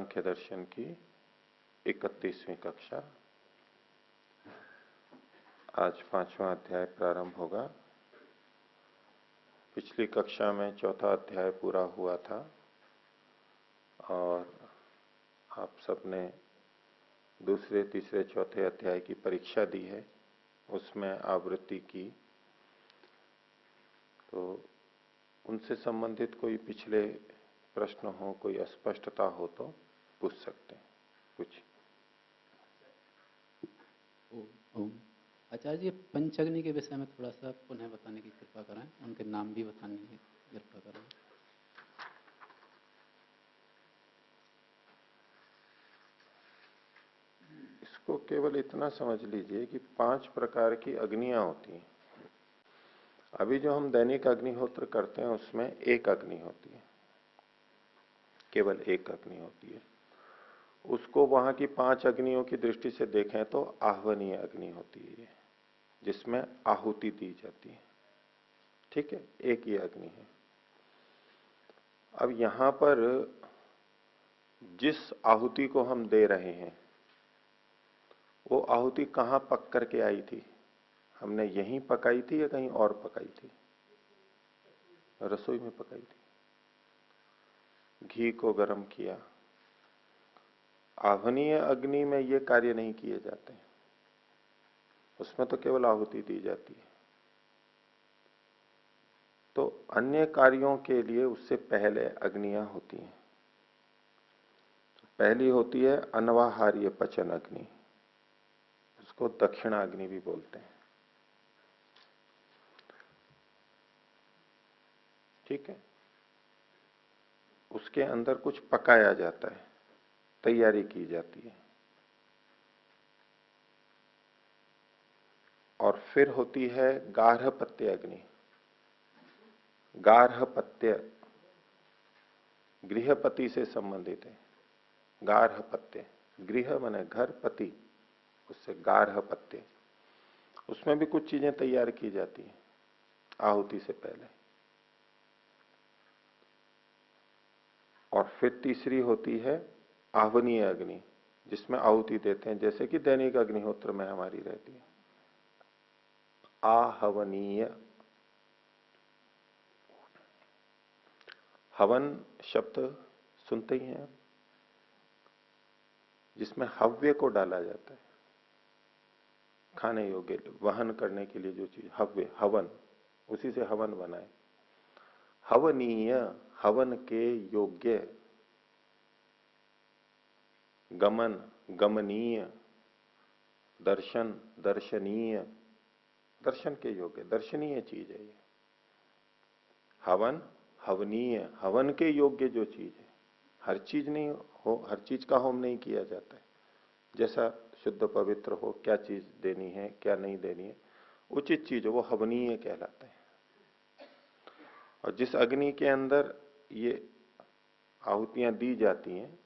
सांख्य दर्शन की 31वीं कक्षा। आज 5वां अध्याय प्रारंभ होगा। पिछली कक्षा में चौथा अध्याय पूरा हुआ था और आप सबने दूसरे, तीसरे, चौथे अध्याय की परीक्षा दी है, उसमें आवृत्ति की। तो उनसे संबंधित कोई पिछले प्रश्न हो, कोई अस्पष्टता हो तो पूछ सकते हैं। कुछ आचार्य जी, पंचअग्नि के विषय में थोड़ा सा पुनः बताने की कृपा करें, उनके नाम भी बताने की कृपा करें। इसको केवल इतना समझ लीजिए कि 5 प्रकार की अग्नियां होती हैं। अभी जो हम दैनिक अग्निहोत्र करते हैं उसमें एक अग्नि होती है, केवल एक अग्नि होती है। उसको वहां की 5 अग्नियों की दृष्टि से देखें तो आह्वनीय अग्नि होती है, जिसमें आहुति दी जाती है। ठीक है, एक ही अग्नि है। अब यहां पर जिस आहुति को हम दे रहे हैं वो आहुति कहां पक करके आई थी? हमने यहीं पकाई थी या कहीं और पकाई थी? रसोई में पकाई थी। घी को गर्म किया। आह्वनीय अग्नि में ये कार्य नहीं किए जाते, उसमें तो केवल आहुति दी जाती है। तो अन्य कार्यों के लिए उससे पहले अग्नियां होती हैं। पहली होती है अनवाहार्य पचन अग्नि, उसको दक्षिणाग्नि भी बोलते हैं। ठीक है, उसके अंदर कुछ पकाया जाता है, तैयारी की जाती है। और फिर होती है गार्हपत्य अग्नि। गार्हपत्य गृहपति से संबंधित है। गार्हपत्य, गृह माने घर, पति, उससे गार्हपत्य। उसमें भी कुछ चीजें तैयार की जाती हैं आहुति से पहले। और फिर तीसरी होती है आह्वनीय अग्नि, जिसमें आहुति देते हैं, जैसे कि दैनिक अग्निहोत्र में हमारी रहती है आहवनीय। हवन शब्द सुनते ही हैं, जिसमें हव्य को डाला जाता है, खाने योग्य, वहन करने के लिए जो चीज, हव्य, हवन, उसी से हवन बनाए। हवनीय, हवन के योग्य। गमन, गमनीय। दर्शन, दर्शनीय, दर्शन के योग्य, दर्शनीय चीज है ये। हवन, हवनीय, हवन के योग्य जो चीज है। हर चीज नहीं हो, हर चीज का होम नहीं किया जाता है। जैसा शुद्ध पवित्र हो, क्या चीज देनी है, क्या नहीं देनी है, उचित चीज हो, वो हवनीय कहलाता है। और जिस अग्नि के अंदर ये आहुतियां दी जाती हैं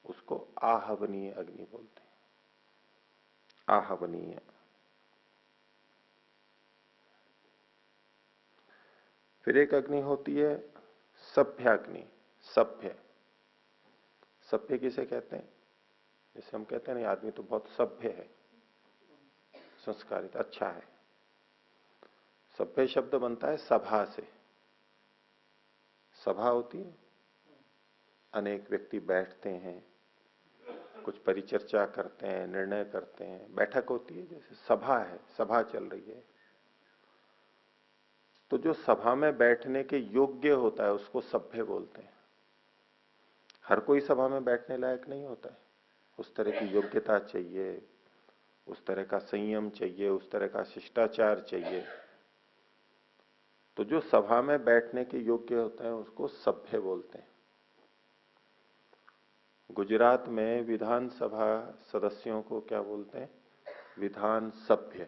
उसको आहवनीय अग्नि बोलते हैं। आहवनीय। फिर एक अग्नि होती है सभ्याग्नि। सभ्य, सभ्य किसे कहते हैं? जैसे हम कहते हैं ना, आदमी तो बहुत सभ्य है, संस्कारित, अच्छा है। सभ्य शब्द बनता है सभा से। सभा होती है, अनेक व्यक्ति बैठते हैं, कुछ परिचर्चा करते हैं, निर्णय करते हैं, बैठक होती है, जैसे सभा है, सभा चल रही है। तो जो सभा में बैठने के योग्य होता है उसको सभ्य बोलते हैं। हर कोई सभा में बैठने लायक नहीं होता है, उस तरह की योग्यता चाहिए, उस तरह का संयम चाहिए, उस तरह का शिष्टाचार चाहिए। तो जो सभा में बैठने के योग्य होता है उसको सभ्य बोलते हैं। गुजरात में विधानसभा सदस्यों को क्या बोलते हैं? विधान सभ्य।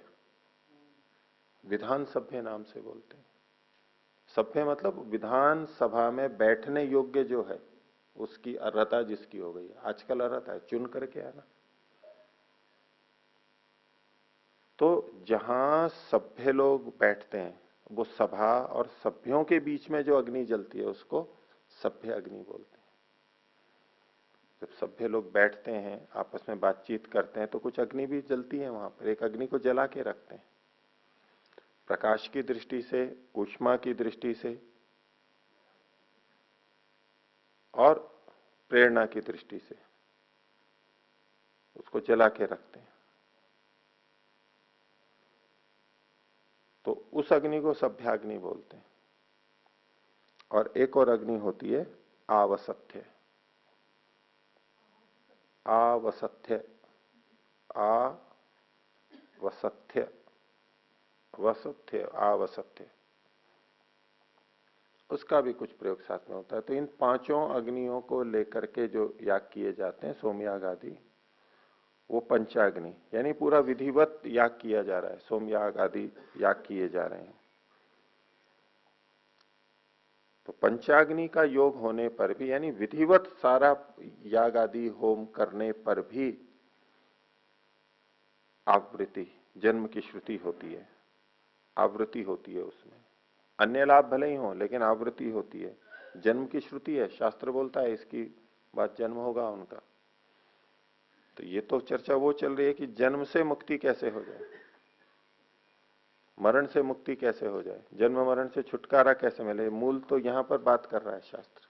विधान सभ्य नाम से बोलते हैं। सभ्य मतलब विधान सभा में बैठने योग्य जो है, उसकी अर्हता जिसकी हो गई। आजकल अर्हता है, चुन करके आना। तो जहां सभ्य लोग बैठते हैं, वो सभा और सभ्यों के बीच में जो अग्नि जलती है उसको सभ्य अग्नि बोलते हैं। जब सभ्य लोग बैठते हैं आपस में बातचीत करते हैं तो कुछ अग्नि भी जलती है वहां पर, एक अग्नि को जला के रखते हैं, प्रकाश की दृष्टि से, ऊष्मा की दृष्टि से और प्रेरणा की दृष्टि से उसको जला के रखते हैं। तो उस अग्नि को सभ्याग्नि बोलते हैं। और एक और अग्नि होती है आवसथ्य। आवसथ्य, आवसथ्य, वसथ्य, आवसथ्य, उसका भी कुछ प्रयोग साथ में होता है। तो इन पांचों अग्नियों को लेकर के जो याग किए जाते हैं, सोमयाग आदि, वो पंचाग्नि, यानी पूरा विधिवत याग किया जा रहा है, सोमयाग आदि याग किए जा रहे हैं। तो पंचाग्नि का योग होने पर भी, यानी विधिवत सारा याग आदि होम करने पर भी आवृत्ति, जन्म की श्रुति होती है, आवृत्ति होती है उसमें। अन्य लाभ भले ही हो लेकिन आवृत्ति होती है, जन्म की श्रुति है, शास्त्र बोलता है इसकी बात जन्म होगा उनका। तो ये तो चर्चा वो चल रही है कि जन्म से मुक्ति कैसे हो जाए, मरण से मुक्ति कैसे हो जाए, जन्म मरण से छुटकारा कैसे मिले, मूल तो यहां पर बात कर रहा है शास्त्र।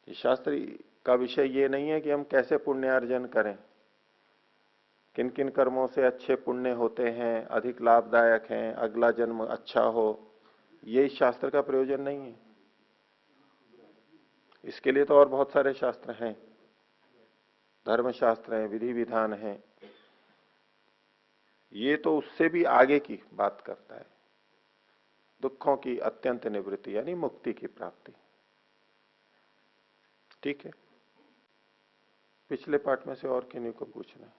ये शास्त्र का विषय ये नहीं है कि हम कैसे पुण्यार्जन करें, किन किन कर्मों से अच्छे पुण्य होते हैं, अधिक लाभदायक हैं, अगला जन्म अच्छा हो, ये शास्त्र का प्रयोजन नहीं है। इसके लिए तो और बहुत सारे शास्त्र हैं, धर्मशास्त्र हैं, विधि विधान हैं। ये तो उससे भी आगे की बात करता है, दुखों की अत्यंत निवृत्ति यानी मुक्ति की प्राप्ति। ठीक है, पिछले पाठ में से और किन्हीं को पूछना है?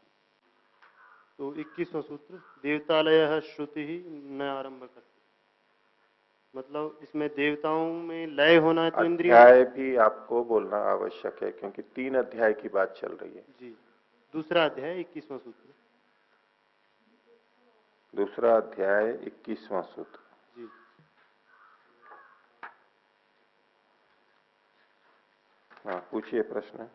तो 21वां सूत्र, देवतालय श्रुति ही न आरंभ करती, मतलब इसमें देवताओं में लय होना है तो इंद्रियों। अध्याय भी आपको बोलना आवश्यक है क्योंकि 3 अध्याय की बात चल रही है। जी, दूसरा अध्याय 21वां सूत्र। दूसरा अध्याय 21वां सूत्र। जी, हाँ, पूछिए प्रश्न।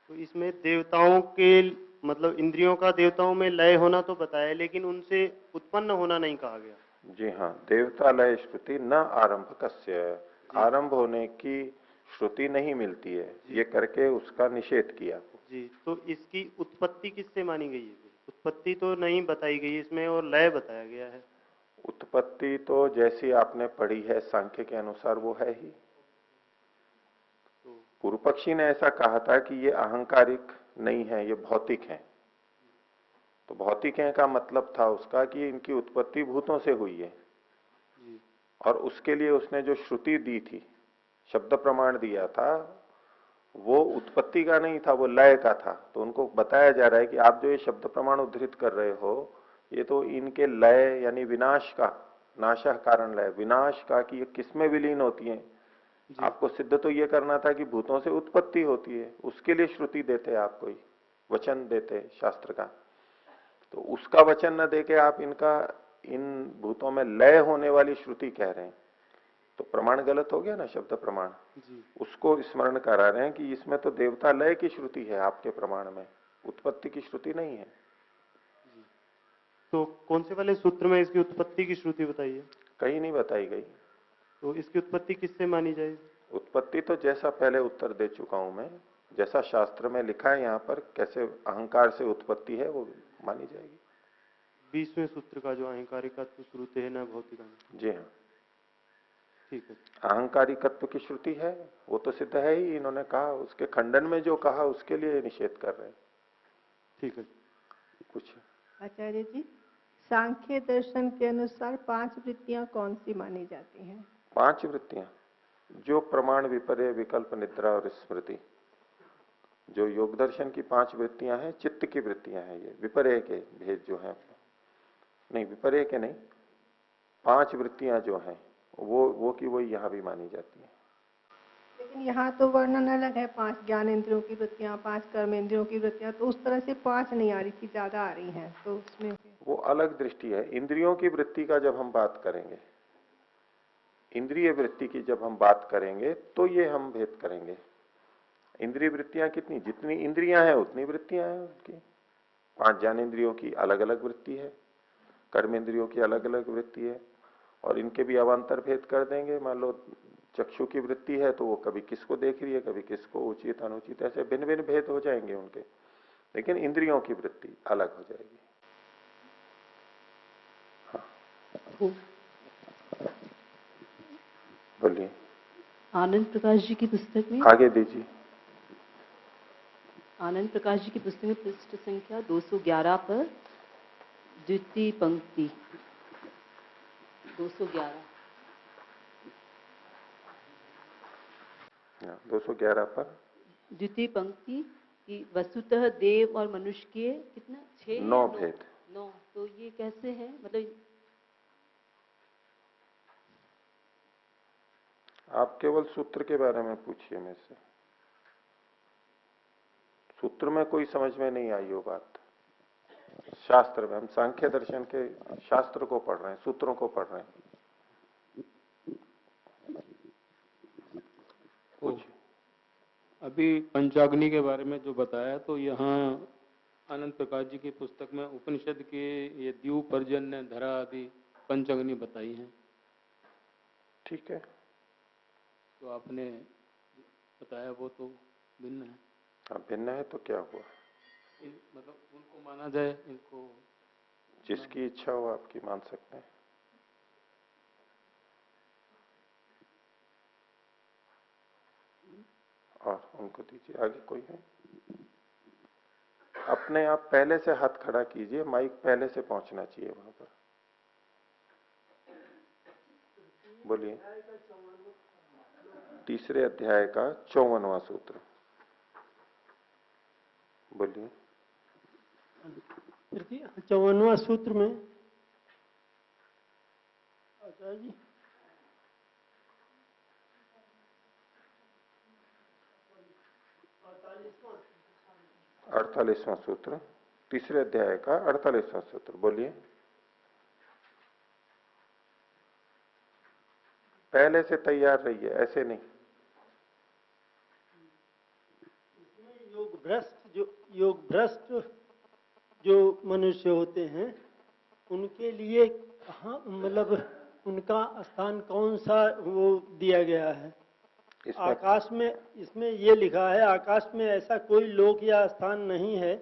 तो इसमें देवताओं के मतलब इंद्रियों का देवताओं में लय होना तो बताया, लेकिन उनसे उत्पन्न होना नहीं कहा गया। जी हाँ, देवतालय श्रुति न आरंभ कस्य, आरंभ होने की श्रुति नहीं मिलती है, ये करके उसका निषेध किया। जी, तो इसकी उत्पत्ति किससे मानी गई है? उत्पत्ति तो नहीं बताई गई इसमें और लय बताया गया है। उत्पत्ति तो जैसी आपने पढ़ी है सांख्य के अनुसार वो है ही। पूर्व पक्षी ने ऐसा कहा था कि ये अहंकारिक नहीं है, ये भौतिक है। तो भौतिक है का मतलब था उसका कि इनकी उत्पत्ति भूतों से हुई है, और उसके लिए उसने जो श्रुति दी थी, शब्द प्रमाण दिया था, वो उत्पत्ति का नहीं था, वो लय का था। तो उनको बताया जा रहा है कि आप जो ये शब्द प्रमाण उद्धृत कर रहे हो, ये तो इनके लय यानी विनाश का, नाशः कारण लय, विनाश का कि ये किसमें विलीन होती है। आपको सिद्ध तो ये करना था कि भूतों से उत्पत्ति होती है, उसके लिए श्रुति देते आप, कोई वचन देते शास्त्र का। तो उसका वचन न देके आप इनका, इन भूतों में लय होने वाली श्रुति कह रहे हैं, तो प्रमाण गलत हो गया ना, शब्द प्रमाण। उसको स्मरण करा रहे हैं कि इसमें तो देवता लय की श्रुति है आपके प्रमाण में, उत्पत्ति की श्रुति नहीं है। तो कौन से वाले सूत्र में इसकी उत्पत्ति की श्रुति बताई है? कहीं नहीं बताई गई। तो इसकी उत्पत्ति किससे मानी जाए? उत्पत्ति तो जैसा पहले उत्तर दे चुका हूं मैं, जैसा शास्त्र में लिखा है यहाँ पर कैसे अहंकार से उत्पत्ति है वो मानी जाएगी। 20वें सूत्र का जो अहंकारिकत्व श्रुति है न भौतिक। जी हाँ, ठीक है। अहंकारिकत्व की श्रुति है, वो तो सिद्ध है ही, इन्होंने कहा, उसके खंडन में जो कहा उसके लिए निषेध कर रहे हैं। ठीक है, कुछ आचार्य जी, सांख्य दर्शन के अनुसार 5 वृत्तियां कौन सी मानी जाती हैं? 5 वृत्तियां, जो प्रमाण, विपर्य, विकल्प, निद्रा और स्मृति, जो योग दर्शन की 5 वृत्तियां हैं, चित्त की वृत्तियां हैं। ये विपर्य के भेद जो है, नहीं विपर्य के नहीं, 5 वृत्तियां जो हैं वो की वो यहाँ भी मानी जाती है। लेकिन यहाँ तो वर्णन अलग है, 5 ज्ञान इंद्रियों की वृत्तियां, 5 कर्म इंद्रियों की वृत्तियां, तो उस तरह से 5 नहीं आ रही थी, ज्यादा आ रही हैं, तो उसमें वो अलग दृष्टि है। इंद्रियों की वृत्ति का जब हम बात करेंगे, इंद्रिय वृत्ति की जब हम बात करेंगे तो ये हम भेद करेंगे। इंद्रिय वृत्तियां कितनी, जितनी इंद्रियां हैं उतनी वृत्तियां हैं उनकी। 5 ज्ञानेंद्रियों की अलग अलग वृत्ति है, कर्म इंद्रियों की अलग अलग वृत्ति है, और इनके भी अवान्तर भेद कर देंगे। मान लो चक्षु की वृत्ति है तो वो कभी किसको देख रही है, कभी किसको, उचित अनुचित, ऐसे भिन्न भिन्न भेद हो जाएंगे उनके, लेकिन इंद्रियों की वृत्ति अलग हो जाएगी। हाँ बोलिए। आनंद प्रकाश जी की पुस्तक में, आगे दीजिए। आनंद प्रकाश जी की पुस्तक में पृष्ठ संख्या 211 पर द्वितीय पंक्ति 211 211 पर द्वितीय पंक्ति कि वस्तुतः देव और मनुष्य के कितना 6 9 भेद। 9, तो ये कैसे है? मतलब आप केवल सूत्र के बारे में पूछिए मेरे से, सूत्र में कोई समझ में नहीं आई वो बात। शास्त्र में हम सांख्य दर्शन के शास्त्र को पढ़ रहे हैं, सूत्रों को पढ़ रहे हैं। पूछिए। अभी पंचाग्नि के बारे में जो बताया, तो यहाँ आनंद प्रकाश जी की पुस्तक में उपनिषद के ये द्यू, पर्जन्य, धरा आदि पंचाग्नि बताई हैं। ठीक है, तो आपने बताया वो तो भिन्न है। हाँ भिन्न है तो क्या हुआ, मतलब उनको माना जाए, इनको जिसकी इच्छा हो आपकी मान सकते हैं। और उनको दीजिए। आगे कोई है? अपने आप पहले से हाथ खड़ा कीजिए, माइक पहले से पहुंचना चाहिए वहां पर। बोलिए। तीसरे अध्याय का 54वां सूत्र बोलिए। 54वां सूत्र में आचार्य जी 48वां सूत्र, तीसरे अध्याय का 48वां सूत्र बोलिए। पहले से तैयार रहिए, ऐसे नहीं। योग भ्रष्ट जो मनुष्य होते हैं उनके लिए कहाँ, मतलब उनका स्थान कौन सा वो दिया गया है आकाश में? इसमें ये लिखा है आकाश में ऐसा कोई लोक या स्थान नहीं है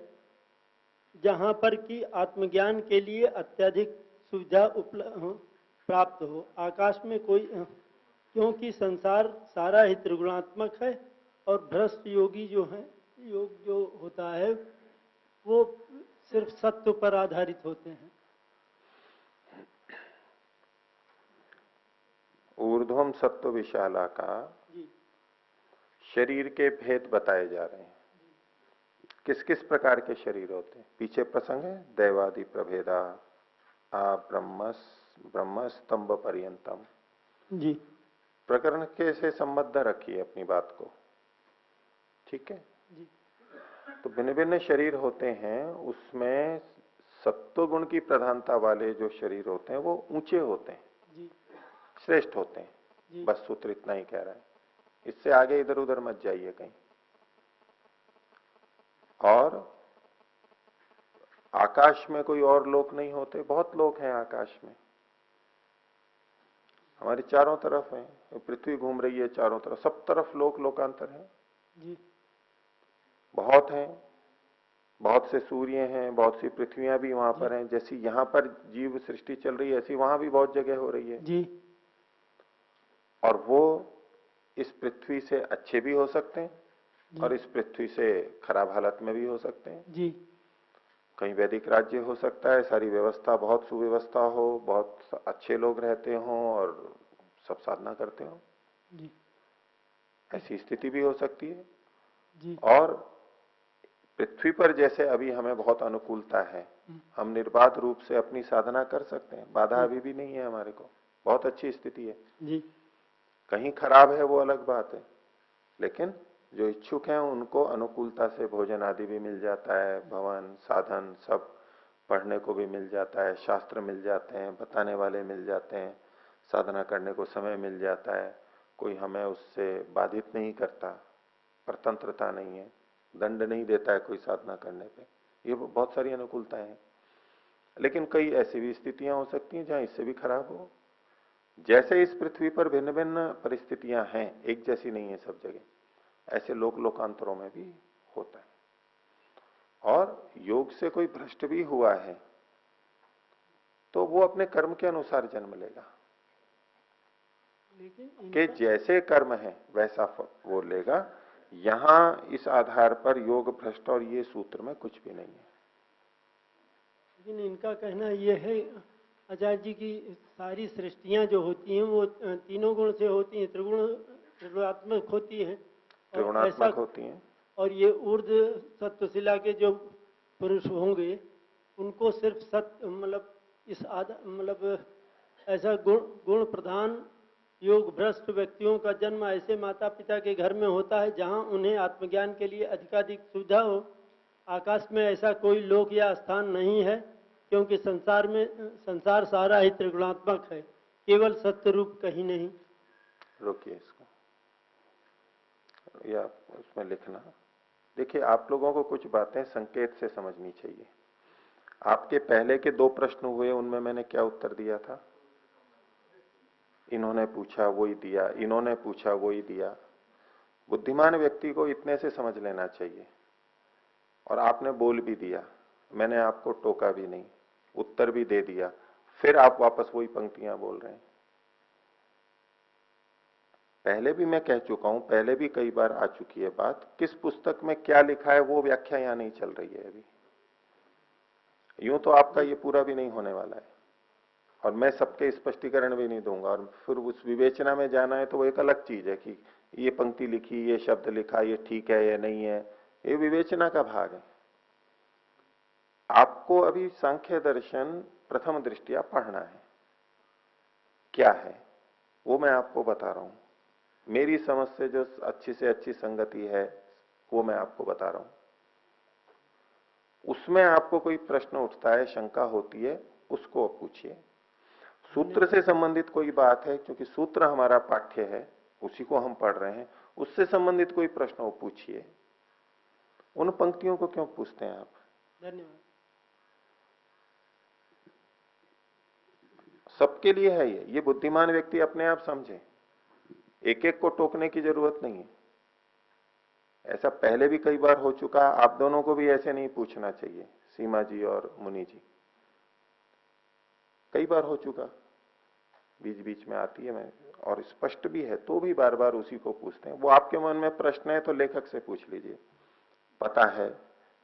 जहाँ पर कि आत्मज्ञान के लिए अत्यधिक सुविधा प्राप्त हो। आकाश में कोई, क्योंकि संसार सारा ही त्रिगुणात्मक है और भ्रष्ट योगी जो है, योग जो होता है वो सिर्फ सत्व पर आधारित होते हैं। ऊर्ध्वम सत्व विशाला का शरीर के भेद बताए जा रहे हैं। किस किस प्रकार के शरीर होते हैं? पीछे प्रसंग है, दैवादि प्रभेदा आ ब्रह्म स्तंभ पर्यंतम जी। प्रकरण के से संबद्ध रखिए अपनी बात को, ठीक है जी। तो भिन्न भिन्न शरीर होते हैं, उसमें सत्व गुण की प्रधानता वाले जो शरीर होते हैं वो ऊंचे होते हैं जी। श्रेष्ठ होते हैं जी। बस सूत्र इतना ही कह रहा है, इससे आगे इधर उधर मत जाइए कहीं। और आकाश में कोई और लोक नहीं होते, बहुत लोक हैं आकाश में, हमारे चारों तरफ है, पृथ्वी घूम रही है चारों तरफ, सब तरफ लोक लोकांतर है जी। बहुत हैं, बहुत से सूर्य हैं, बहुत सी पृथ्वियां भी वहां पर हैं। जैसी यहां पर जीव सृष्टि चल रही है ऐसी वहां भी बहुत जगह हो रही है जी। और वो इस पृथ्वी से अच्छे भी हो सकते हैं और इस पृथ्वी से खराब हालत में भी हो सकते हैं जी। कहीं वैदिक राज्य हो सकता है, सारी व्यवस्था बहुत सुव्यवस्था हो, बहुत अच्छे लोग रहते हों और सब साधना करते हो, जी। ऐसी स्थिति भी हो सकती है। जी। और पृथ्वी पर जैसे अभी हमें बहुत अनुकूलता है, हम निर्बाध रूप से अपनी साधना कर सकते हैं, बाधा अभी भी नहीं है हमारे को, बहुत अच्छी स्थिति है जी। कहीं खराब है वो अलग बात है, लेकिन जो इच्छुक हैं उनको अनुकूलता से भोजन आदि भी मिल जाता है, भवन साधन सब पढ़ने को भी मिल जाता है, शास्त्र मिल जाते हैं, बताने वाले मिल जाते हैं, साधना करने को समय मिल जाता है, कोई हमें उससे बाधित नहीं करता, स्वतंत्रता नहीं है, दंड नहीं देता है कोई साधना करने पे, ये बहुत सारी अनुकूलताएं हैं। लेकिन कई ऐसी भी स्थितियां हो सकती हैं जहां इससे भी खराब हो। जैसे इस पृथ्वी पर भिन्न भिन्न परिस्थितियां हैं, एक जैसी नहीं है सब जगह, ऐसे लोकांतरों में भी होता है। और योग से कोई भ्रष्ट भी हुआ है तो वो अपने कर्म के अनुसार जन्म लेगा, लेकिन कि जैसे कर्म है वैसा वो लेगा। यहां इस आधार पर योग भ्रष्ट और ये सूत्र में कुछ भी नहीं है। लेकिन इनका कहना यह है आचार्य जी की सारी सृष्टियां जो होती हैं वो तीनों गुण से होती हैं, त्रिगुणात्मक होती हैं, त्रिगुणात्मक होती हैं। और ये ऊर्ध सत्वशिला के जो पुरुष होंगे उनको सिर्फ सत्य मतलब इस मतलब ऐसा गुण प्रधान योग भ्रष्ट व्यक्तियों का जन्म ऐसे माता पिता के घर में होता है जहां उन्हें आत्मज्ञान के लिए अधिकाधिक सुविधा हो। आकाश में ऐसा कोई लोक या स्थान नहीं है, क्योंकि संसार सारा ही त्रिगुणात्मक है, केवल सत्य रूप कहीं नहीं। रोकिए इसको या उसमें लिखना। देखिए, आप लोगों को कुछ बातें संकेत से समझनी चाहिए। आपके पहले के 2 प्रश्न हुए, उनमें मैंने क्या उत्तर दिया था? इन्होंने पूछा वही दिया, इन्होंने पूछा वही दिया। बुद्धिमान व्यक्ति को इतने से समझ लेना चाहिए। और आपने बोल भी दिया, मैंने आपको टोका भी नहीं, उत्तर भी दे दिया, फिर आप वापस वही पंक्तियां बोल रहे हैं। पहले भी मैं कह चुका हूं, पहले भी कई बार आ चुकी है बात, किस पुस्तक में क्या लिखा है वो व्याख्या यहां नहीं चल रही है अभी। यूं तो आपका ये पूरा भी नहीं होने वाला है और मैं सबके स्पष्टीकरण भी नहीं दूंगा, और फिर उस विवेचना में जाना है तो वो एक अलग चीज है कि ये पंक्ति लिखी, ये शब्द लिखा, ये ठीक है या नहीं है, ये विवेचना का भाग है। आपको अभी सांख्य दर्शन प्रथम दृष्टिया पढ़ना है, क्या है वो मैं आपको बता रहा हूं। मेरी समझ से जो अच्छी से अच्छी संगति है वो मैं आपको बता रहा हूं। उसमें आपको कोई प्रश्न उठता है, शंका होती है, उसको पूछिए। सूत्र से संबंधित कोई बात है, क्योंकि सूत्र हमारा पाठ्य है, उसी को हम पढ़ रहे हैं, उससे संबंधित कोई प्रश्न हो पूछिए। उन पंक्तियों को क्यों पूछते हैं आप? धन्यवाद। सबके लिए है ये बुद्धिमान व्यक्ति अपने आप समझे, एक एक को टोकने की जरूरत नहीं है। ऐसा पहले भी कई बार हो चुका, आप दोनों को भी ऐसे नहीं पूछना चाहिए, सीमा जी और मुनि जी, कई बार हो चुका, बीच बीच में आती है मैं, और स्पष्ट भी है तो भी बार बार उसी को पूछते हैं। वो आपके मन में प्रश्न है तो लेखक से पूछ लीजिए, पता है,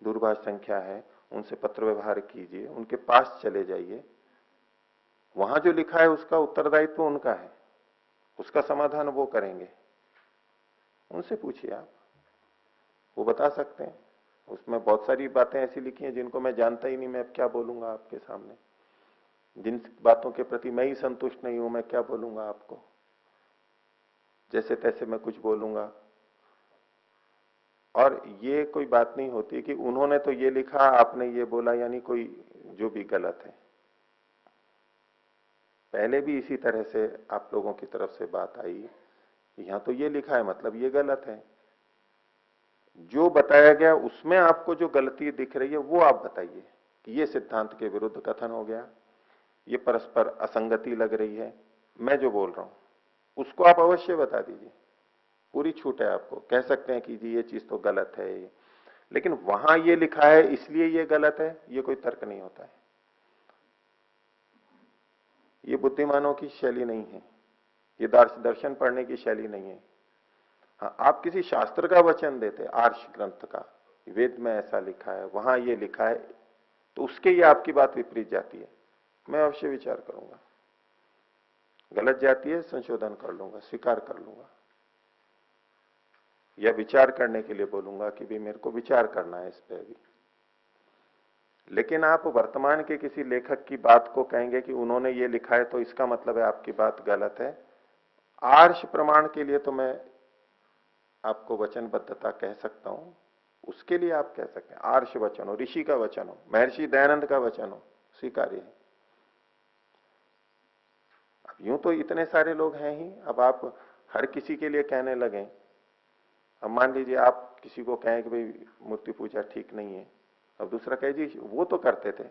दूरभाष संख्या है, उनसे पत्र व्यवहार कीजिए, उनके पास चले जाइए, वहां जो लिखा है उसका उत्तरदायित्व उनका है, उसका समाधान वो करेंगे, उनसे पूछिए आप, वो बता सकते हैं। उसमें बहुत सारी बातें ऐसी लिखी हैं जिनको मैं जानता ही नहीं, मैं अब क्या बोलूंगा आपके सामने, जिन बातों के प्रति मैं ही संतुष्ट नहीं हूं, मैं क्या बोलूंगा आपको, जैसे तैसे मैं कुछ बोलूंगा। और ये कोई बात नहीं होती कि उन्होंने तो ये लिखा, आपने ये बोला, यानी कोई जो भी गलत है। पहले भी इसी तरह से आप लोगों की तरफ से बात आई, यहां तो ये लिखा है मतलब ये गलत है। जो बताया गया उसमें आपको जो गलती दिख रही है वो आप बताइए कि ये सिद्धांत के विरुद्ध कथन हो गया, ये परस्पर असंगति लग रही है। मैं जो बोल रहा हूं उसको आप अवश्य बता दीजिए, पूरी छूट है आपको। कह सकते हैं कि जी ये चीज तो गलत है, लेकिन वहां ये लिखा है इसलिए ये गलत है, ये कोई तर्क नहीं होता है। ये बुद्धिमानों की शैली नहीं है, ये दर्शन पढ़ने की शैली नहीं है। हाँ, आप किसी शास्त्र का वचन देते, आर्ष ग्रंथ का, वेद में ऐसा लिखा है, वहां ये लिखा है, तो उसके ये आपकी बात विपरीत जाती है, मैं अवश्य विचार करूंगा, गलत जाती है संशोधन कर लूंगा, स्वीकार कर लूंगा, या विचार करने के लिए बोलूंगा कि भी मेरे को विचार करना है इस पे भी। लेकिन आप वर्तमान के किसी लेखक की बात को कहेंगे कि उन्होंने ये लिखा है तो इसका मतलब है आपकी बात गलत है, आर्ष प्रमाण के लिए तो मैं आपको वचनबद्धता कह सकता हूं, उसके लिए आप कह सकते हैं आर्ष वचन हो, ऋषि का वचन हो, महर्षि दयानंद का वचन हो, स्वीकार्य है। अब यूं तो इतने सारे लोग हैं ही, अब आप हर किसी के लिए कहने लगे, अब मान लीजिए आप किसी को कहें कि भाई मूर्ति पूजा ठीक नहीं है, अब दूसरा कहे जी वो तो करते थे,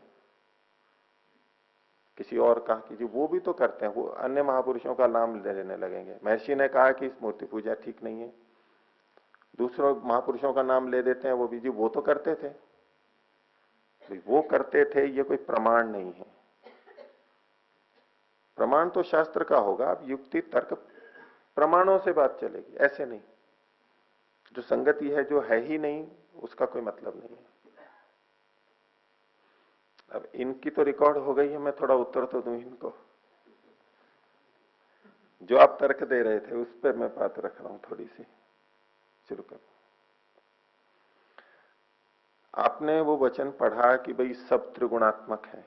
किसी और कहा कि जी वो भी तो करते हैं, वो अन्य महापुरुषों का नाम लेने लगेंगे। महर्षि ने कहा कि मूर्ति पूजा ठीक नहीं है, दूसरों महापुरुषों का नाम ले देते हैं, वो भी जी वो तो करते थे। वो करते थे ये कोई प्रमाण नहीं है। प्रमाण तो शास्त्र का होगा, अब युक्ति तर्क प्रमाणों से बात चलेगी, ऐसे नहीं। जो संगति है जो है ही नहीं उसका कोई मतलब नहीं है। अब इनकी तो रिकॉर्ड हो गई है, मैं थोड़ा उत्तर तो दूं इनको। जो आप तर्क दे रहे थे उस पर मैं बात रख रहा हूं थोड़ी सी। शुरू करो। आपने वो वचन पढ़ा कि भाई सब त्रिगुणात्मक है,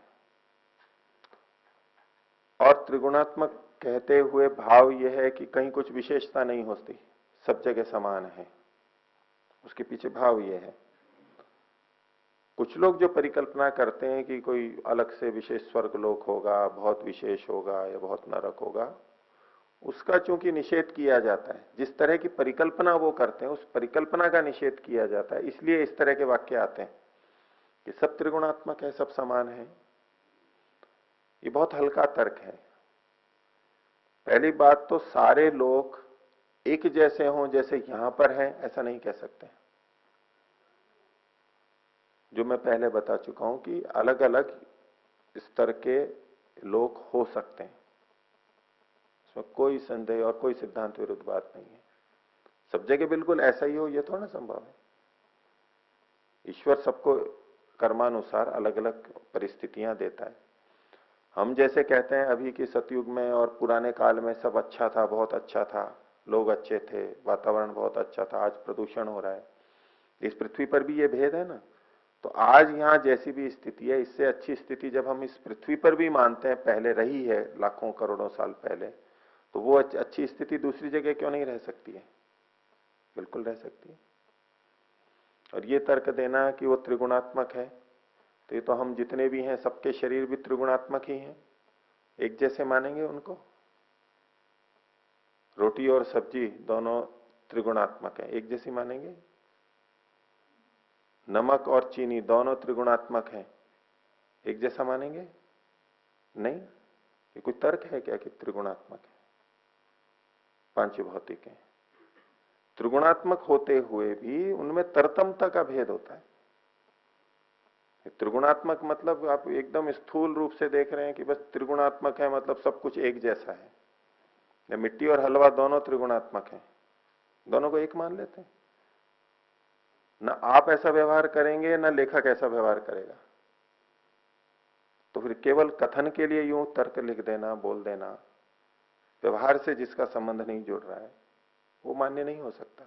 और त्रिगुणात्मक कहते हुए भाव यह है कि कहीं कुछ विशेषता नहीं होती, सब जगह समान है। उसके पीछे भाव यह है। कुछ लोग जो परिकल्पना करते हैं कि कोई अलग से विशेष स्वर्ग लोक होगा, बहुत विशेष होगा या बहुत नरक होगा, उसका चूंकि निषेध किया जाता है, जिस तरह की परिकल्पना वो करते हैं उस परिकल्पना का निषेध किया जाता है, इसलिए इस तरह के वाक्य आते हैं कि सब त्रिगुणात्मक है, सब समान है। ये बहुत हल्का तर्क है। पहली बात तो सारे लोग एक जैसे हों जैसे यहां पर हैं ऐसा नहीं कह सकते। जो मैं पहले बता चुका हूं कि अलग अलग स्तर के लोग हो सकते हैं, इसमें कोई संदेह और कोई सिद्धांत विरुद्ध बात नहीं है। सब जगह बिल्कुल ऐसा ही हो यह थोड़ा ना संभव है। ईश्वर सबको कर्मानुसार अलग अलग परिस्थितियां देता है। हम जैसे कहते हैं अभी के सतयुग में और पुराने काल में सब अच्छा था, बहुत अच्छा था, लोग अच्छे थे, वातावरण बहुत अच्छा था, आज प्रदूषण हो रहा है, इस पृथ्वी पर भी ये भेद है ना। तो आज यहां जैसी भी स्थिति है, इससे अच्छी स्थिति जब हम इस पृथ्वी पर भी मानते हैं पहले रही है लाखों करोड़ों साल पहले, तो वो अच्छी स्थिति दूसरी जगह क्यों नहीं रह सकती है? बिल्कुल रह सकती है। और ये तर्क देना कि वो त्रिगुणात्मक है, तो ये तो हम जितने भी हैं सबके शरीर भी त्रिगुणात्मक ही हैं, एक जैसे मानेंगे उनको? रोटी और सब्जी दोनों त्रिगुणात्मक है, एक जैसी मानेंगे? नमक और चीनी दोनों त्रिगुणात्मक हैं, एक जैसा मानेंगे? नहीं। ये कोई तर्क है क्या कि त्रिगुणात्मक है? पांच भौतिक है। त्रिगुणात्मक होते हुए भी उनमें तरतमता का भेद होता है। त्रिगुणात्मक मतलब आप एकदम स्थूल रूप से देख रहे हैं कि बस त्रिगुणात्मक है मतलब सब कुछ एक जैसा है, या मिट्टी और हलवा दोनों त्रिगुणात्मक है, दोनों को एक मान लेते हैं ना। आप ऐसा व्यवहार करेंगे ना लेखक ऐसा व्यवहार करेगा। तो फिर केवल कथन के लिए यूं तर्क लिख देना, बोल देना, व्यवहार से जिसका संबंध नहीं जुड़ रहा है वो मान्य नहीं हो सकता।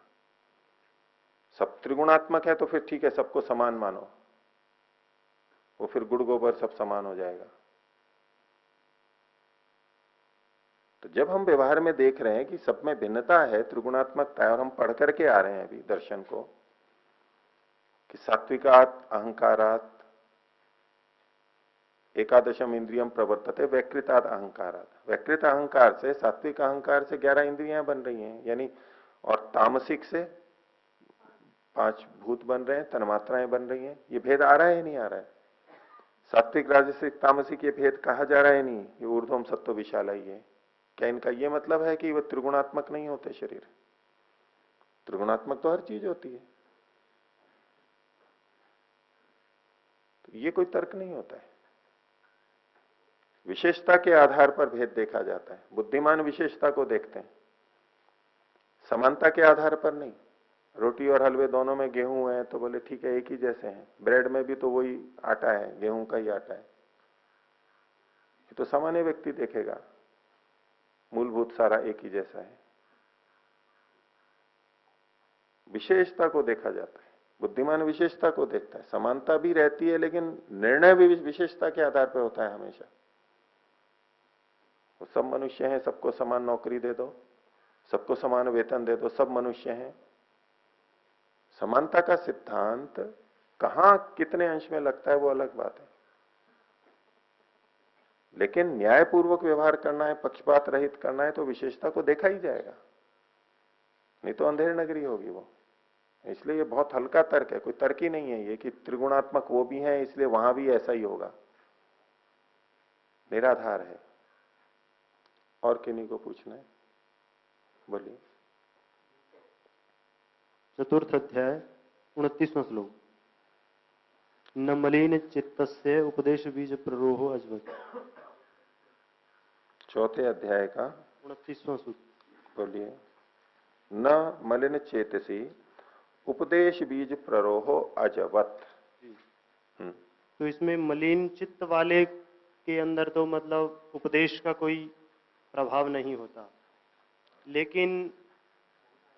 सब त्रिगुणात्मक है तो फिर ठीक है, सबको समान मानो, वो फिर गुड़ गोबर सब समान हो जाएगा। तो जब हम व्यवहार में देख रहे हैं कि सब में भिन्नता है, त्रिगुणात्मकता है, और हम पढ़ करके आ रहे हैं अभी दर्शन को कि सात्विकात अहंकारात एकादशम इंद्रियम प्रवर्तते वैकृताद अहंकारात। वैकृत अहंकार से, सात्विक अहंकार से 11 इंद्रियां बन रही हैं, यानी, और तामसिक से 5 भूत बन रहे हैं, तन्मात्राएं बन रही हैं। ये भेद आ रहा है नहीं आ रहा है? सात्विक राजसिक तामसिक ये भेद कहा जा रहा है नहीं, ये ऊर्ध्वम सत्व विशाला ही है। क्या इनका ये मतलब है कि वो त्रिगुणात्मक नहीं होते शरीर? त्रिगुणात्मक तो हर चीज होती है। तो ये कोई तर्क नहीं होता है। विशेषता के आधार पर भेद देखा जाता है। बुद्धिमान विशेषता को देखते हैं, समानता के आधार पर नहीं। रोटी और हलवे दोनों में गेहूं है तो बोले ठीक है एक ही जैसे हैं, ब्रेड में भी तो वही आटा है, गेहूं का ही आटा है, ये तो सामान्य व्यक्ति देखेगा, मूलभूत सारा एक ही जैसा है। विशेषता को देखा जाता है, बुद्धिमान विशेषता को देखता है। समानता भी रहती है लेकिन निर्णय भी विशेषता के आधार पर होता है हमेशा। वो सब मनुष्य हैं, सबको समान नौकरी दे दो, सबको समान वेतन दे दो, सब मनुष्य हैं। समानता का सिद्धांत कहां कितने अंश में लगता है वो अलग बात है, लेकिन न्यायपूर्वक व्यवहार करना है, पक्षपात रहित करना है तो विशेषता को देखा ही जाएगा, नहीं तो अंधेर नगरी होगी वो। इसलिए ये बहुत हल्का तर्क है, कोई तर्क ही नहीं है ये कि त्रिगुणात्मक वो भी है इसलिए वहां भी ऐसा ही होगा, निराधार है। और किन्हीं को पूछना है? बोलिए। चतुर्थ अध्याय 29वां श्लोक। न मलिन चित्तस्य उपदेश बीज प्ररोहो अजवत। चौथे अध्याय का 29वां सूत्र। बोलिए। न मलिन चेतसी उपदेश बीज प्ररोहो अजवत। तो इसमें मलिन चित्त वाले के अंदर तो मतलब उपदेश का कोई प्रभाव नहीं होता, लेकिन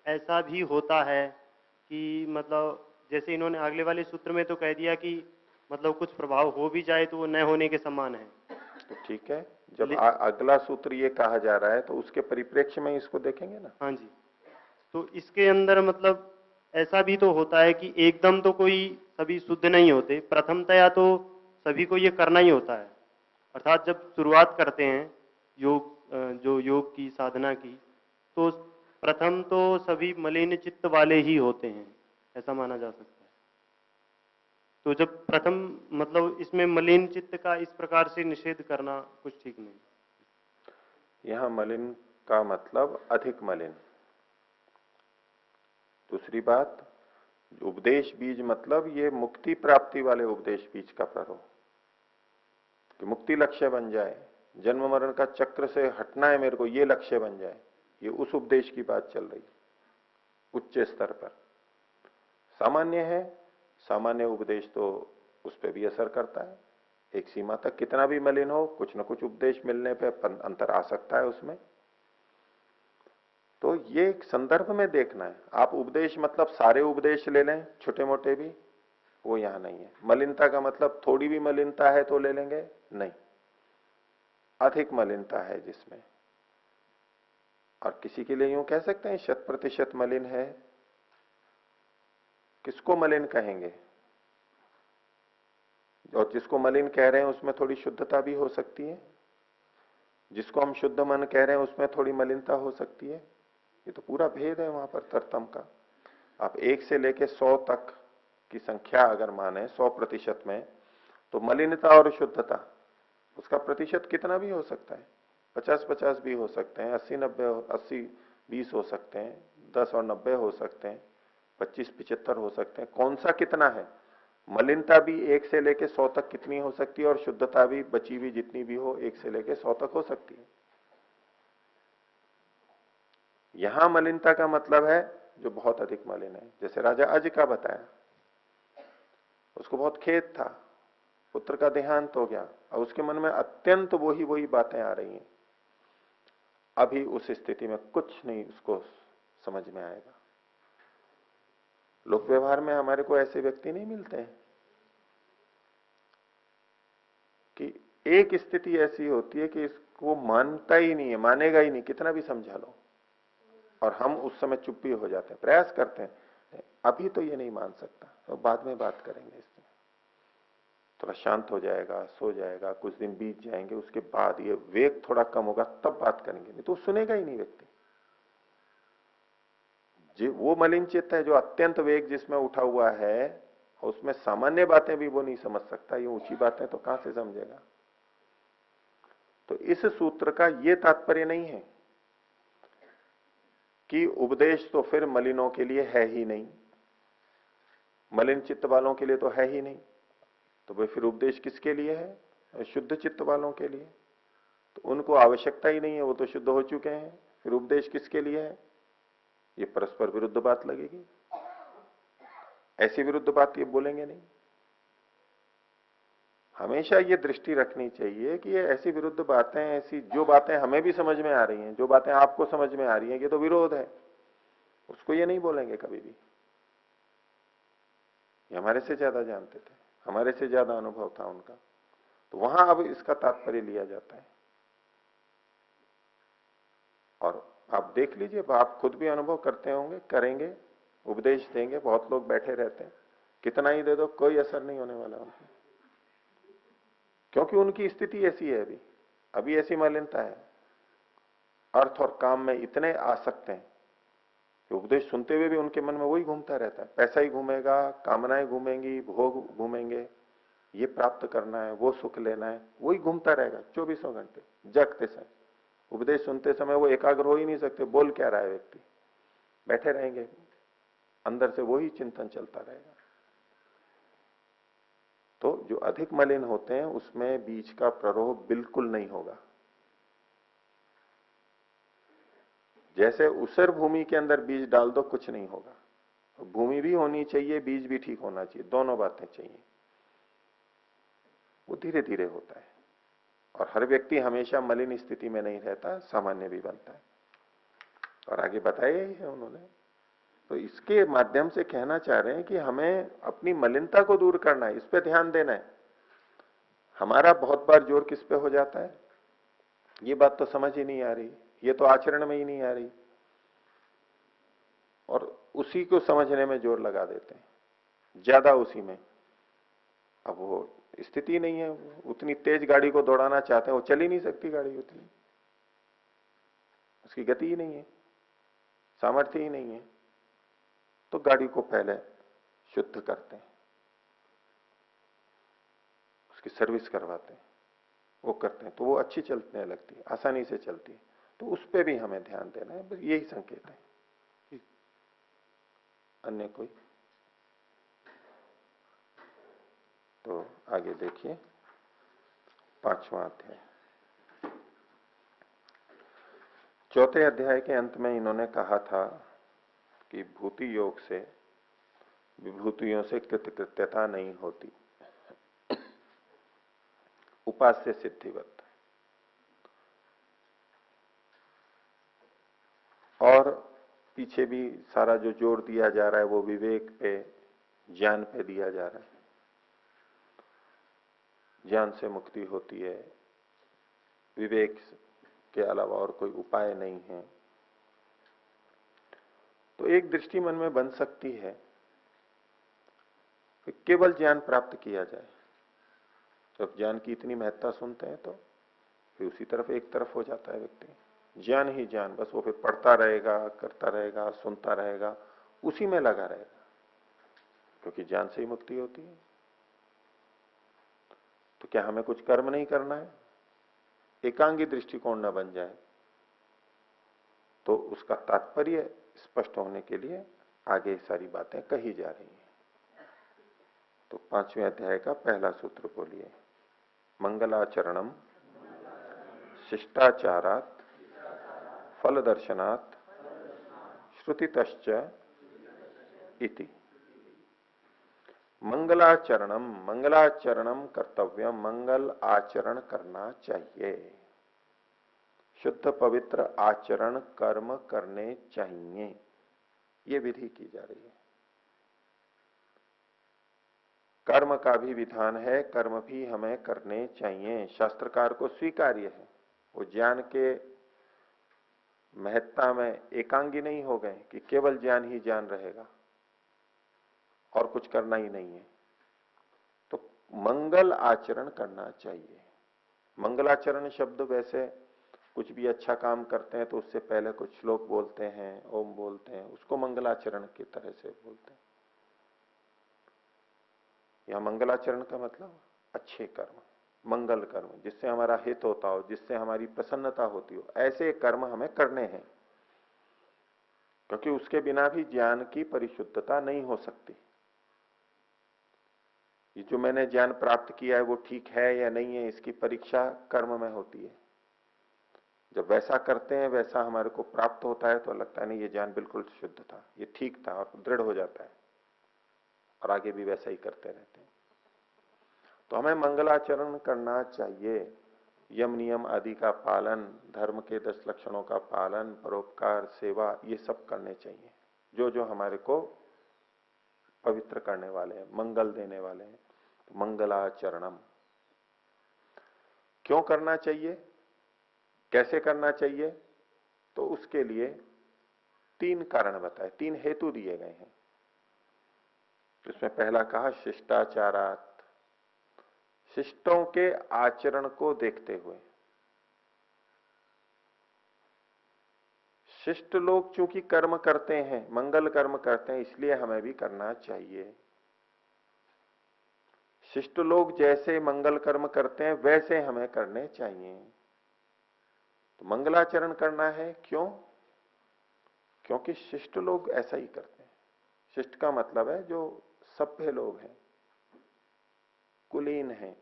ऐसा भी होता है कि मतलब जैसे इन्होंने अगले वाले सूत्र में तो कह दिया कि मतलब कुछ प्रभाव हो भी जाए तो वो न होने के समान है। तो ठीक है, जब अगला सूत्र ये कहा जा रहा है तो उसके परिप्रेक्ष्य में इसको देखेंगे ना। हाँ जी। तो इसके अंदर मतलब ऐसा भी तो होता है कि एकदम तो कोई सभी शुद्ध नहीं होते, प्रथमतया तो सभी को ये करना ही होता है। अर्थात जब शुरुआत करते हैं योग, जो योग की साधना की, तो प्रथम तो सभी मलिन चित्त वाले ही होते हैं, ऐसा माना जा सकता है। तो जब प्रथम मतलब इसमें मलिन चित्त का इस प्रकार से निषेध करना कुछ ठीक नहीं। यहां मलिन का मतलब अधिक मलिन। दूसरी बात, उपदेश बीज मतलब ये मुक्ति प्राप्ति वाले उपदेश बीज का प्ररोह, कि मुक्ति लक्ष्य बन जाए, जन्म मरण का चक्र से हटना है मेरे को, ये लक्ष्य बन जाए, ये उस उपदेश की बात चल रही उच्च स्तर पर। सामान्य है, सामान्य उपदेश तो उस पर भी असर करता है, एक सीमा तक कितना भी मलिन हो कुछ न कुछ उपदेश मिलने पे अंतर आ सकता है उसमें। तो ये एक संदर्भ में देखना है। आप उपदेश मतलब सारे उपदेश ले लें छोटे मोटे भी, वो यहां नहीं है। मलिनता का मतलब थोड़ी भी मलिनता है तो ले लेंगे, नहीं, अधिक मलिनता है जिसमें। और किसी के लिए यूं कह सकते हैं 100% मलिन है, किसको मलिन कहेंगे? और जिसको मलिन कह रहे हैं उसमें थोड़ी शुद्धता भी हो सकती है, जिसको हम शुद्ध मन कह रहे हैं उसमें थोड़ी मलिनता हो सकती है। ये तो पूरा भेद है वहां पर तरतम का। आप 1 से लेके 100 तक की संख्या अगर माने 100% में, तो मलिनता और शुद्धता उसका प्रतिशत कितना भी हो सकता है, 50-50 भी हो सकते हैं, 80-90 80-20 हो सकते हैं, 10 और 90 हो सकते हैं, 25-75 हो सकते हैं। कौन सा कितना है? मलिनता भी 1 से लेके 100 तक कितनी हो सकती है, और शुद्धता भी बची हुई जितनी भी हो 1 से लेके 100 तक हो सकती है। यहां मलिनता का मतलब है जो बहुत अधिक मलिन है। जैसे राजा अज का बताया, उसको बहुत खेद था, पुत्र का देहांत हो गया, और उसके मन में अत्यंत वही बातें आ रही हैं। अभी उस स्थिति में कुछ नहीं उसको समझ में आएगा। लोक व्यवहार में हमारे को ऐसे व्यक्ति नहीं मिलते हैं कि एक स्थिति ऐसी होती है कि इसको मानता ही नहीं है, मानेगा ही नहीं, कितना भी समझा लो, और हम उस समय चुप भी हो जाते हैं, प्रयास करते हैं अभी तो ये नहीं मान सकता, तो बाद में बात करेंगे, इसमें थोड़ा शांत हो जाएगा, सो जाएगा, कुछ दिन बीत जाएंगे, उसके बाद ये वेग थोड़ा कम होगा तब बात करेंगे, नहीं तो सुनेगा ही नहीं व्यक्ति। वो मलिन चित्त है जो अत्यंत वेग जिसमें उठा हुआ है, उसमें सामान्य बातें भी वो नहीं समझ सकता, ये ऊंची बातें तो कहां से समझेगा। तो इस सूत्र का ये तात्पर्य नहीं है कि उपदेश तो फिर मलिनों के लिए है ही नहीं, मलिन चित्त वालों के लिए तो है ही नहीं, तो भाई फिर उपदेश किसके लिए है? शुद्ध चित्त वालों के लिए। तो उनको आवश्यकता ही नहीं है, वो तो शुद्ध हो चुके हैं, फिर उपदेश किसके लिए है? ये परस्पर विरुद्ध बात लगेगी। ऐसी विरुद्ध बात ये बोलेंगे नहीं। हमेशा ये दृष्टि रखनी चाहिए कि ये ऐसी विरुद्ध बातें, ऐसी जो बातें हमें भी समझ में आ रही हैं, जो बातें आपको समझ में आ रही हैं, ये तो विरोध है, उसको ये नहीं बोलेंगे कभी भी। ये हमारे से ज्यादा जानते थे, हमारे से ज्यादा अनुभव था उनका, तो वहां अब इसका तात्पर्य लिया जाता है। और आप देख लीजिए, आप खुद भी अनुभव करते होंगे, करेंगे, उपदेश देंगे, बहुत लोग बैठे रहते हैं, कितना ही दे दो कोई असर नहीं होने वाला उनको, क्योंकि उनकी स्थिति ऐसी है, अभी ऐसी मलिनता है, अर्थ और काम में इतने आसक्त हैं कि उपदेश सुनते हुए भी उनके मन में वही घूमता रहता है, पैसा ही घूमेगा, कामनाएं घूमेंगी, भोग घूमेंगे, ये प्राप्त करना है, वो सुख लेना है, वही घूमता रहेगा 24 घंटे जगते समय। उपदेश सुनते समय वो एकाग्र हो ही नहीं सकते, बोल क्या रहा है व्यक्ति, बैठे रहेंगे, अंदर से वही चिंतन चलता रहेगा। तो जो अधिक मलिन होते हैं उसमें बीज का प्ररोह बिल्कुल नहीं होगा। जैसे उसर भूमि के अंदर बीज डाल दो, कुछ नहीं होगा। भूमि भी होनी चाहिए, बीज भी ठीक होना चाहिए, दोनों बातें चाहिए। वो धीरे धीरे होता है और हर व्यक्ति हमेशा मलिन स्थिति में नहीं रहता, सामान्य भी बनता है। और आगे बताया ही है उन्होंने। तो इसके माध्यम से कहना चाह रहे हैं कि हमें अपनी मलिनता को दूर करना है, इस पे ध्यान देना है। हमारा बहुत बार जोर किस पे हो जाता है, ये बात तो समझ ही नहीं आ रही, ये तो आचरण में ही नहीं आ रही, और उसी को समझने में जोर लगा देते हैं ज्यादा उसी में। अब वो स्थिति नहीं है, उतनी तेज गाड़ी को दौड़ाना चाहते हैं, वो चल ही नहीं सकती गाड़ी उतनी, उसकी गति ही नहीं है, सामर्थ्य ही नहीं है। तो गाड़ी को पहले शुद्ध करते हैं, उसकी सर्विस करवाते हैं, वो करते हैं, तो वो अच्छी चलने लगती है, आसानी से चलती है। तो उस पे भी हमें ध्यान देना है, बस यही संकेत है। अन्य कोई? तो आगे देखिए 5वां अध्याय। 4थे अध्याय के अंत में इन्होंने कहा था कि भूति योग से विभूतियों से कृतकृत्यता नहीं होती, उपास्य सिद्धिवत। और पीछे भी सारा जो जोर दिया जा रहा है वो विवेक पे, ज्ञान पे दिया जा रहा है। ज्ञान से मुक्ति होती है, विवेक के अलावा और कोई उपाय नहीं है। तो एक दृष्टि मन में बन सकती है कि केवल ज्ञान प्राप्त किया जाए। जब ज्ञान की इतनी महत्ता सुनते हैं तो फिर उसी तरफ एक तरफ हो जाता है व्यक्ति, ज्ञान ही ज्ञान, बस वो फिर पढ़ता रहेगा, करता रहेगा, सुनता रहेगा, उसी में लगा रहेगा, क्योंकि ज्ञान से ही मुक्ति होती है। तो क्या हमें कुछ कर्म नहीं करना है? एकांगी दृष्टिकोण न बन जाए। तो उसका तात्पर्य स्पष्ट होने के लिए आगे सारी बातें कही जा रही हैं। तो 5वें अध्याय का पहला सूत्र बोलिए। मंगलाचरणम शिष्टाचारात् फल दर्शनात् श्रुतितश्च इति। मंगलाचरणम, मंगलाचरणम कर्तव्य, मंगल आचरण करना चाहिए, शुद्ध पवित्र आचरण कर्म करने चाहिए, ये विधि की जा रही है। कर्म का भी विधान है, कर्म भी हमें करने चाहिए, शास्त्रकार को स्वीकार्य है। वो ज्ञान के महत्ता में एकांगी नहीं हो गए कि केवल ज्ञान ही ज्ञान रहेगा और कुछ करना ही नहीं है। तो मंगल आचरण करना चाहिए। मंगलाचरण शब्द वैसे कुछ भी अच्छा काम करते हैं तो उससे पहले कुछ श्लोक बोलते हैं, ओम बोलते हैं, उसको मंगलाचरण की तरह से बोलते हैं। यह मंगलाचरण का मतलब अच्छे कर्म, मंगल कर्म, जिससे हमारा हित होता हो, जिससे हमारी प्रसन्नता होती हो, ऐसे कर्म हमें करने हैं। क्योंकि उसके बिना भी ज्ञान की परिशुद्धता नहीं हो सकती। ये जो मैंने ज्ञान प्राप्त किया है वो ठीक है या नहीं है, इसकी परीक्षा कर्म में होती है। जब वैसा करते हैं, वैसा हमारे को प्राप्त होता है, तो लगता है नहीं ये ज्ञान बिल्कुल शुद्ध था, ये ठीक था, और दृढ़ हो जाता है और आगे भी वैसा ही करते रहते हैं। तो हमें मंगलाचरण करना चाहिए, यम नियम आदि का पालन, धर्म के 10 लक्षणों का पालन, परोपकार, सेवा, ये सब करने चाहिए, जो जो हमारे को पवित्र करने वाले हैं, मंगल देने वाले हैं। तो मंगलाचरणम क्यों करना चाहिए, कैसे करना चाहिए? तो उसके लिए 3 कारण बताए, 3 हेतु दिए गए हैं। इसमें पहला कहा शिष्टाचारात्, शिष्टों के आचरण को देखते हुए। शिष्ट लोग चूंकि कर्म करते हैं, मंगल कर्म करते हैं, इसलिए हमें भी करना चाहिए। शिष्ट लोग जैसे मंगल कर्म करते हैं वैसे हमें करने चाहिए। तो मंगलाचरण करना है, क्यों? क्योंकि शिष्ट लोग ऐसा ही करते हैं। शिष्ट का मतलब है जो सभ्य लोग हैं, कुलीन हैं,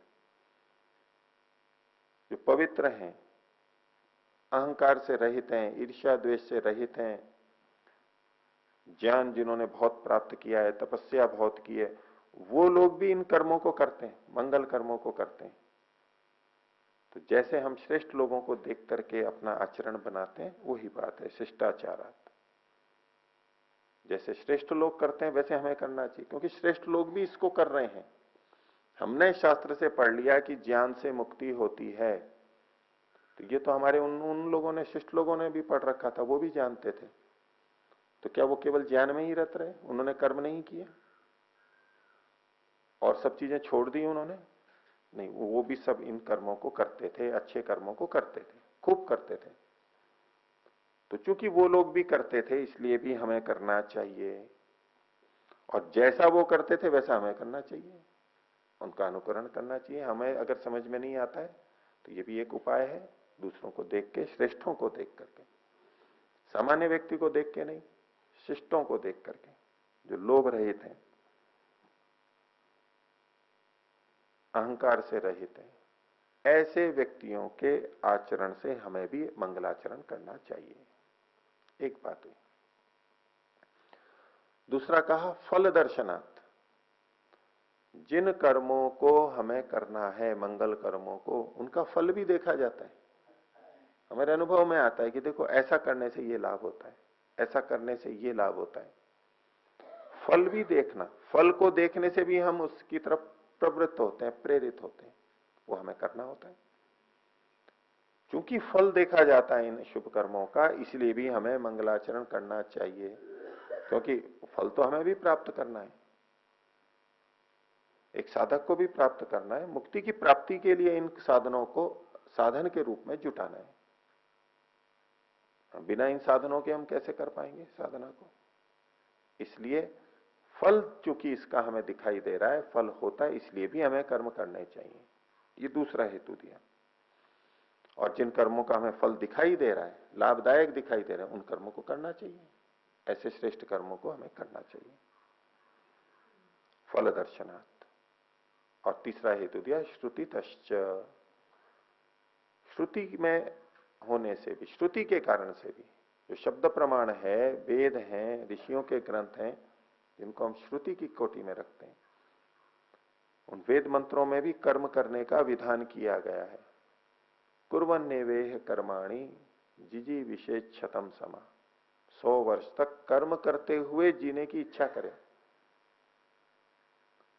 जो पवित्र हैं, अहंकार से रहित हैं, ईर्ष्या द्वेष से रहित हैं, ज्ञान जिन्होंने बहुत प्राप्त किया है, तपस्या बहुत की है, वो लोग भी इन कर्मों को करते हैं, मंगल कर्मों को करते हैं। तो जैसे हम श्रेष्ठ लोगों को देख करके अपना आचरण बनाते हैं, वही बात है शिष्टाचारात। जैसे श्रेष्ठ लोग करते हैं वैसे हमें करना चाहिए, क्योंकि श्रेष्ठ लोग भी इसको कर रहे हैं। हमने शास्त्र से पढ़ लिया कि ज्ञान से मुक्ति होती है, तो ये तो हमारे उन लोगों ने, शिष्ट लोगों ने भी पढ़ रखा था, वो भी जानते थे। तो क्या वो केवल ज्ञान में ही रत रहे? उन्होंने कर्म नहीं किया और सब चीजें छोड़ दी उन्होंने? नहीं, वो भी सब इन कर्मों को करते थे, अच्छे कर्मों को करते थे, खूब करते थे। तो चूंकि वो लोग भी करते थे, इसलिए भी हमें करना चाहिए, और जैसा वो करते थे वैसा हमें करना चाहिए, उनका अनुकरण करना चाहिए। हमें अगर समझ में नहीं आता है तो ये भी एक उपाय है, दूसरों को देख के, श्रेष्ठों को देख करके, सामान्य व्यक्ति को देख के नहीं, शिष्टों को देख करके, जो लोभ रहित हैं, अहंकार से रहित हैं, ऐसे व्यक्तियों के आचरण से हमें भी मंगलाचरण करना चाहिए। एक बात हुई। दूसरा कहा फल दर्शनार्थ। जिन कर्मों को हमें करना है, मंगल कर्मों को, उनका फल भी देखा जाता है। हमारे अनुभव में आता है कि देखो ऐसा करने से ये लाभ होता है, ऐसा करने से ये लाभ होता है। फल भी देखना, फल को देखने से भी हम उसकी तरफ प्रवृत्त होते हैं, प्रेरित होते हैं, वो हमें करना होता है। क्योंकि फल देखा जाता है इन शुभ कर्मों का, इसलिए भी हमें मंगलाचरण करना चाहिए, क्योंकि फल तो हमें भी प्राप्त करना है, एक साधक को भी प्राप्त करना है। मुक्ति की प्राप्ति के लिए इन साधनों को साधन के रूप में जुटाना है। बिना इन साधनों के हम कैसे कर पाएंगे साधना को? इसलिए फल चूंकि इसका हमें दिखाई दे रहा है, फल होता है, इसलिए भी हमें कर्म करने चाहिए। ये दूसरा हेतु दिया। और जिन कर्मों का हमें फल दिखाई दे रहा है, लाभदायक दिखाई दे रहा है, उन कर्मों को करना चाहिए। ऐसे श्रेष्ठ कर्मों को हमें करना चाहिए, फल दर्शनार्थ। और तीसरा हेतु दिया श्रुति तश्च। श्रुति में होने से भी, श्रुति के कारण से भी, जो शब्द प्रमाण है, वेद हैं, ऋषियों के ग्रंथ हैं, जिनको हम श्रुति की कोटि में रखते हैं, उन वेद मंत्रों में भी कर्म करने का विधान किया गया है। कुर्वन्नेवेह कर्माणि जिजी विशेष क्षतम समा। 100 वर्ष तक कर्म करते हुए जीने की इच्छा करें,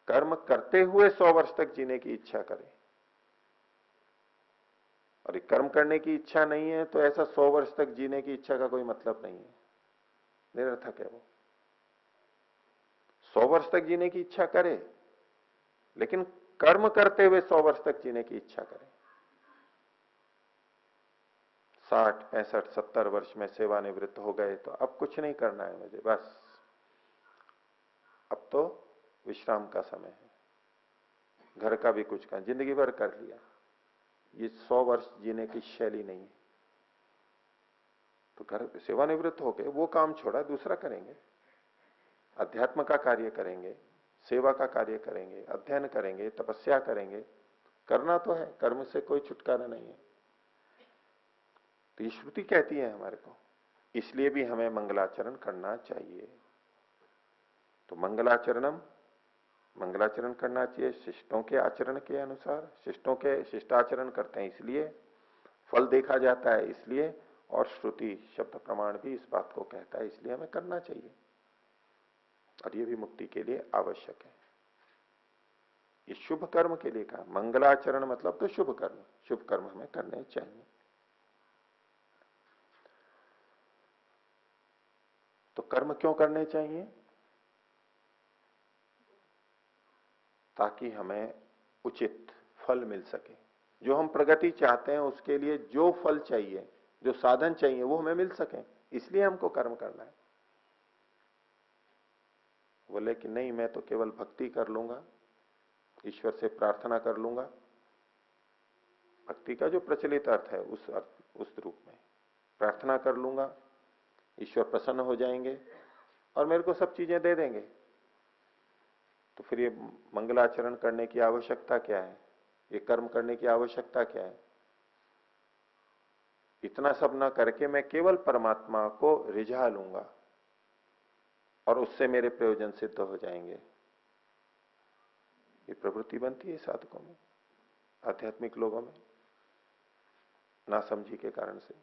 कर्म करते हुए 100 वर्ष तक जीने की इच्छा करें। और कर्म करने की इच्छा नहीं है तो ऐसा 100 वर्ष तक जीने की इच्छा का कोई मतलब नहीं है, निरर्थक है वो। 100 वर्ष तक जीने की इच्छा करे, लेकिन कर्म करते हुए 100 वर्ष तक जीने की इच्छा करे। 60, 65, 70 वर्ष में सेवानिवृत्त हो गए तो अब कुछ नहीं करना है मुझे, बस अब तो विश्राम का समय है, घर का भी कुछ काम जिंदगी भर कर लिया। ये 100 वर्ष जीने की शैली नहीं है। तो घर सेवानिवृत्त हो गए, वो काम छोड़ा, दूसरा करेंगे, अध्यात्म का कार्य करेंगे, सेवा का कार्य करेंगे, अध्ययन करेंगे, तपस्या करेंगे। करना तो है, कर्म से कोई छुटकारा नहीं है। तो ये श्रुति कहती है हमारे को, इसलिए भी हमें मंगलाचरण करना चाहिए। तो मंगलाचरण करना चाहिए शिष्टों के आचरण के अनुसार। शिष्टों के शिष्टाचरण करते हैं इसलिए, फल देखा जाता है इसलिए, और श्रुति शब्द प्रमाण भी इस बात को कहता है, इसलिए हमें करना चाहिए। और ये भी मुक्ति के लिए आवश्यक है। ये शुभ कर्म के लिए कहा, मंगलाचरण मतलब तो शुभ कर्म, शुभ कर्म हमें करने चाहिए। तो कर्म क्यों करने चाहिए? ताकि हमें उचित फल मिल सके। जो हम प्रगति चाहते हैं उसके लिए जो फल चाहिए, जो साधन चाहिए, वो हमें मिल सके, इसलिए हमको कर्म करना है। बोले कि नहीं, मैं तो केवल भक्ति कर लूंगा, ईश्वर से प्रार्थना कर लूंगा। भक्ति का जो प्रचलित अर्थ है उस रूप में प्रार्थना कर लूंगा, ईश्वर प्रसन्न हो जाएंगे और मेरे को सब चीजें दे देंगे। तो फिर ये मंगलाचरण करने की आवश्यकता क्या है, ये कर्म करने की आवश्यकता क्या है? इतना सब ना करके मैं केवल परमात्मा को रिझा लूंगा और उससे मेरे प्रयोजन सिद्ध हो जाएंगे। ये प्रवृत्ति बनती है साधकों में, आध्यात्मिक लोगों में, नासमझी के कारण से।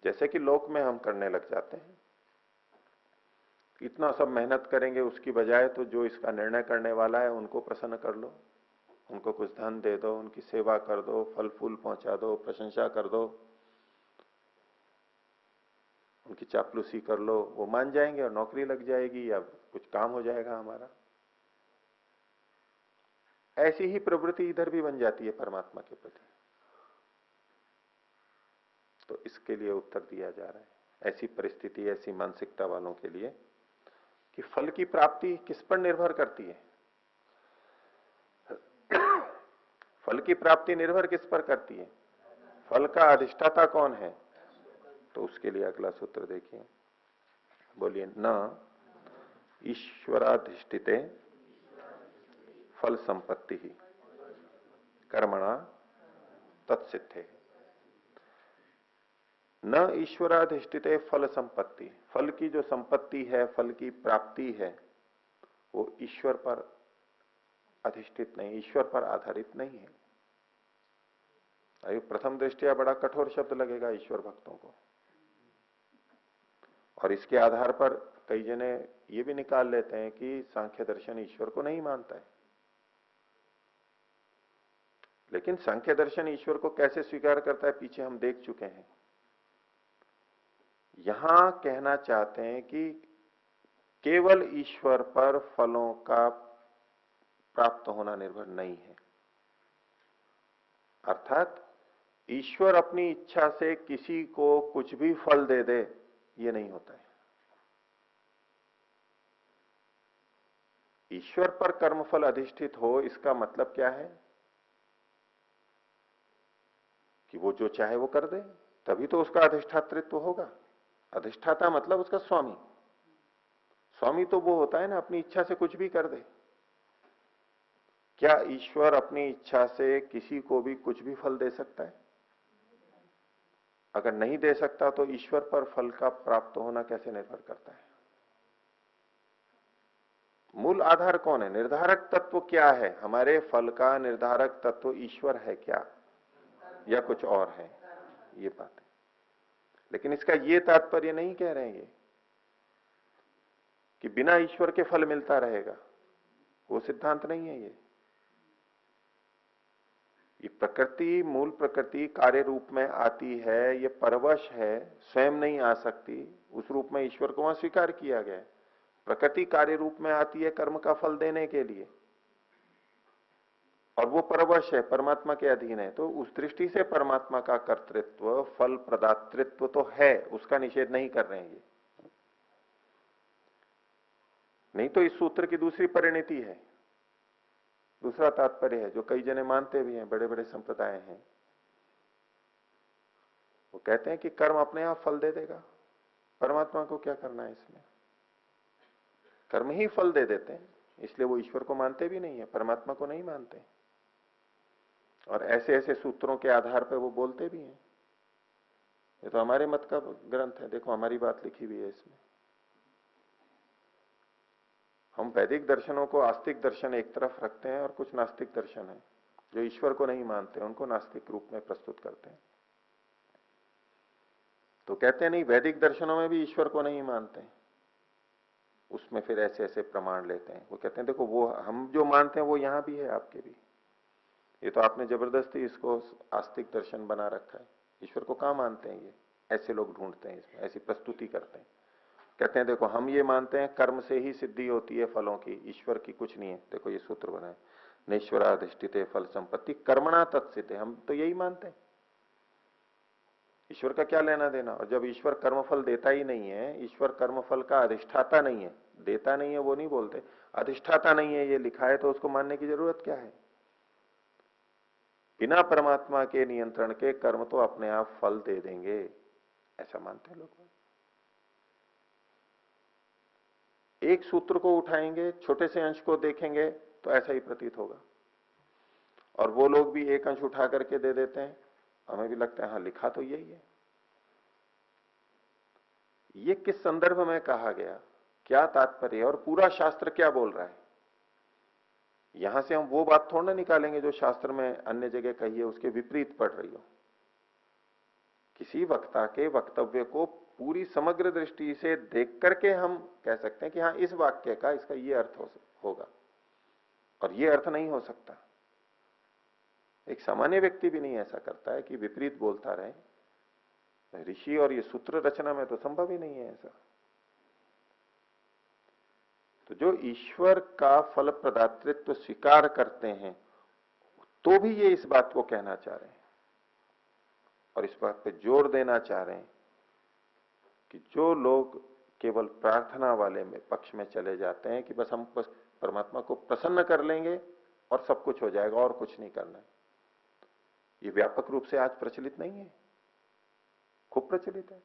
जैसे कि लोक में हम करने लग जाते हैं, इतना सब मेहनत करेंगे उसकी बजाय तो जो इसका निर्णय करने वाला है उनको प्रसन्न कर लो, उनको कुछ धन दे दो, उनकी सेवा कर दो, फल फूल पहुंचा दो, प्रशंसा कर दो, उनकी चापलूसी कर लो, वो मान जाएंगे और नौकरी लग जाएगी या कुछ काम हो जाएगा हमारा। ऐसी ही प्रवृत्ति इधर भी बन जाती है परमात्मा के प्रति। तो इसके लिए उत्तर दिया जा रहा है, ऐसी परिस्थिति, ऐसी मानसिकता वालों के लिए कि फल की प्राप्ति किस पर निर्भर करती है? फल की प्राप्ति निर्भर किस पर करती है? फल का अधिष्ठाता कौन है? तो उसके लिए अगला सूत्र देखिए, बोलिए, न ईश्वराधिष्ठिते फल संपत्ति ही कर्मणा तत्सिद्धे। न ईश्वराधिष्ठिते फल संपत्ति, फल की जो संपत्ति है, फल की प्राप्ति है, वो ईश्वर पर अधिष्ठित नहीं, ईश्वर पर आधारित नहीं है। अभी प्रथम दृष्टया बड़ा कठोर शब्द लगेगा ईश्वर भक्तों को, और इसके आधार पर कई जने ये भी निकाल लेते हैं कि सांख्य दर्शन ईश्वर को नहीं मानता है। लेकिन सांख्य दर्शन ईश्वर को कैसे स्वीकार करता है पीछे हम देख चुके हैं। यहां कहना चाहते हैं कि केवल ईश्वर पर फलों का प्राप्त होना निर्भर नहीं है, अर्थात ईश्वर अपनी इच्छा से किसी को कुछ भी फल दे दे, ये नहीं होता है। ईश्वर पर कर्मफल अधिष्ठित हो, इसका मतलब क्या है कि वो जो चाहे वो कर दे, तभी तो उसका अधिष्ठातृत्व होगा। अधिष्ठाता मतलब उसका स्वामी। स्वामी तो वो होता है ना, अपनी इच्छा से कुछ भी कर दे। क्या ईश्वर अपनी इच्छा से किसी को भी कुछ भी फल दे सकता है? अगर नहीं दे सकता तो ईश्वर पर फल का प्राप्त होना कैसे निर्भर करता है? मूल आधार कौन है? निर्धारक तत्व क्या है? हमारे फल का निर्धारक तत्व ईश्वर है क्या, या कुछ और है? ये बात है। लेकिन इसका ये तात्पर्य नहीं कह रहे हैं ये कि बिना ईश्वर के फल मिलता रहेगा, वो सिद्धांत नहीं है ये प्रकृति, मूल प्रकृति कार्य रूप में आती है, ये परवश है, स्वयं नहीं आ सकती, उस रूप में ईश्वर को वहां स्वीकार किया गया है। प्रकृति कार्य रूप में आती है कर्म का फल देने के लिए, और वो परवश है, परमात्मा के अधीन है। तो उस दृष्टि से परमात्मा का कर्तृत्व, फल प्रदातृत्व तो है, उसका निषेध नहीं कर रहे हैं ये। नहीं तो इस सूत्र की दूसरी परिणति है, दूसरा तात्पर्य है, जो कई जने मानते भी हैं, बड़े बड़े संप्रदाय हैं। वो कहते हैं कि कर्म अपने आप फल दे देगा, परमात्मा को क्या करना है इसमें, कर्म ही फल दे देते हैं। इसलिए वो ईश्वर को मानते भी नहीं है, परमात्मा को नहीं मानते, और ऐसे ऐसे सूत्रों के आधार पर वो बोलते भी हैं। ये तो हमारे मत का ग्रंथ है, देखो हमारी बात लिखी हुई है इसमें। हम वैदिक दर्शनों को, आस्तिक दर्शन एक तरफ रखते हैं, और कुछ नास्तिक दर्शन है जो ईश्वर को नहीं मानते, उनको नास्तिक रूप में प्रस्तुत करते हैं। तो कहते हैं नहीं, वैदिक दर्शनों में भी ईश्वर को नहीं मानते, उसमें फिर ऐसे ऐसे प्रमाण लेते हैं। वो कहते हैं देखो, वो हम जो मानते हैं वो यहां भी है, आपके भी। ये तो आपने जबरदस्ती इसको आस्तिक दर्शन बना रखा है, ईश्वर को कहां मानते हैं ये? ऐसे लोग ढूंढते हैं इसमें, ऐसी प्रस्तुति करते हैं। कहते हैं देखो, हम ये मानते हैं कर्म से ही सिद्धि होती है फलों की, ईश्वर की कुछ नहीं है। देखो ये सूत्र बनाए, नैश्वराधिष्ठिते फल संपत्ति कर्मणा तत्सिद्धे, हम तो यही मानते हैं। ईश्वर का क्या लेना देना? और जब ईश्वर कर्मफल देता ही नहीं है, ईश्वर कर्मफल का अधिष्ठाता नहीं है, देता नहीं है वो नहीं बोलते, अधिष्ठाता नहीं है ये लिखा है, तो उसको मानने की जरूरत क्या है? बिना परमात्मा के नियंत्रण के कर्म तो अपने आप फल दे देंगे, ऐसा मानते हैं लोग। एक सूत्र को उठाएंगे, छोटे से अंश को देखेंगे तो ऐसा ही प्रतीत होगा। और वो लोग भी एक अंश उठा करके दे देते हैं, हमें भी लगता है हाँ लिखा तो यही है। ये किस संदर्भ में कहा गया, क्या तात्पर्य है, और पूरा शास्त्र क्या बोल रहा है? यहां से हम वो बात थोड़ा ना निकालेंगे जो शास्त्र में अन्य जगह कही है उसके विपरीत पड़ रही हो। किसी वक्ता के वक्तव्य को पूरी समग्र दृष्टि से देख करके हम कह सकते हैं कि हाँ इस वाक्य का इसका ये अर्थ होगा और ये अर्थ नहीं हो सकता। एक सामान्य व्यक्ति भी नहीं ऐसा करता है कि विपरीत बोलता रहे। ऋषि और ये सूत्र रचना में तो संभव ही नहीं है ऐसा। तो जो ईश्वर का फल प्रदातृत्व स्वीकार करते हैं तो भी ये इस बात को कहना चाह रहे हैं और इस बात पे जोर देना चाह रहे हैं कि जो लोग केवल प्रार्थना वाले में पक्ष में चले जाते हैं कि बस हम परमात्मा को प्रसन्न कर लेंगे और सब कुछ हो जाएगा और कुछ नहीं करना है, ये व्यापक रूप से आज प्रचलित नहीं है, खूब प्रचलित है।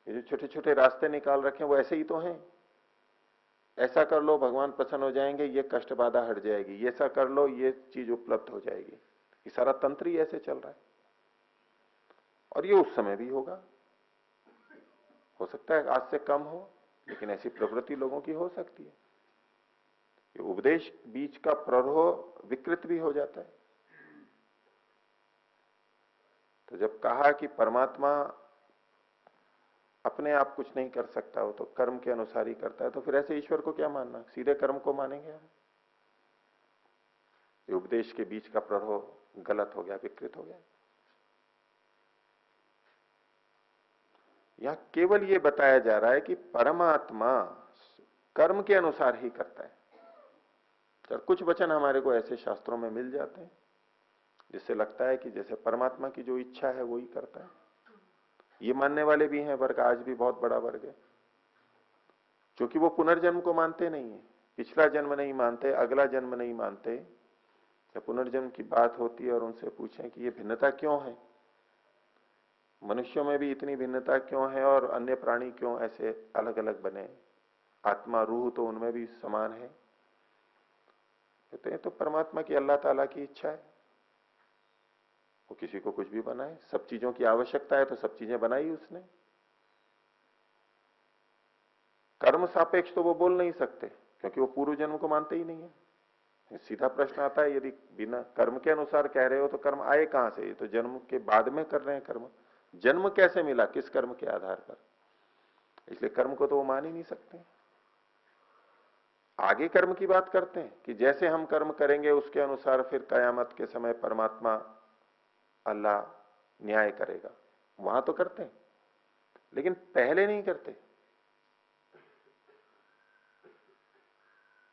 ये जो छोटे छोटे रास्ते निकाल रखे हैं वो ऐसे ही तो हैं। ऐसा कर लो भगवान प्रसन्न हो जाएंगे, ये कष्ट बाधा हट जाएगी, ये ऐसा कर लो ये चीज उपलब्ध हो जाएगी। ये सारा तंत्र ही ऐसे चल रहा है और ये उस समय भी होगा। हो सकता है आज से कम हो, लेकिन ऐसी प्रवृत्ति लोगों की हो सकती है। ये उपदेश बीच का प्ररोह विकृत भी हो जाता है। तो जब कहा कि परमात्मा अपने आप कुछ नहीं कर सकता, हो तो कर्म के अनुसार ही करता है, तो फिर ऐसे ईश्वर को क्या मानना? सीधे कर्म को मानेंगे हम? ये उपदेश के बीच का प्ररोह गलत हो गया, विकृत हो गया। यहां केवल ये बताया जा रहा है कि परमात्मा कर्म के अनुसार ही करता है। तो कुछ वचन हमारे को ऐसे शास्त्रों में मिल जाते हैं जिससे लगता है कि जैसे परमात्मा की जो इच्छा है वो ही करता है। ये मानने वाले भी हैं वर्ग, आज भी बहुत बड़ा वर्ग है, क्योंकि वो पुनर्जन्म को मानते नहीं है, पिछला जन्म नहीं मानते, अगला जन्म नहीं मानते। जब पुनर्जन्म की बात होती है और उनसे पूछें कि ये भिन्नता क्यों है, मनुष्यों में भी इतनी भिन्नता क्यों है और अन्य प्राणी क्यों ऐसे अलग अलग बने, आत्मा रूह तो उनमें भी समान है। कहते हैं तो परमात्मा की, अल्लाह ताला की इच्छा है, वो किसी को कुछ भी बनाए। सब चीजों की आवश्यकता है तो सब चीजें बनाई उसने। कर्म सापेक्ष तो वो बोल नहीं सकते क्योंकि वो पूर्व जन्म को मानते ही नहीं है। सीधा प्रश्न आता है, यदि बिना कर्म के अनुसार कह रहे हो तो कर्म आए कहां से? ये तो जन्म के बाद में कर रहे हैं कर्म। जन्म कैसे मिला, किस कर्म के आधार पर? इसलिए कर्म को तो वो मान ही नहीं सकते। आगे कर्म की बात करते हैं कि जैसे हम कर्म करेंगे उसके अनुसार फिर कयामत के समय परमात्मा अल्लाह न्याय करेगा, वहां तो करते हैं, लेकिन पहले नहीं करते।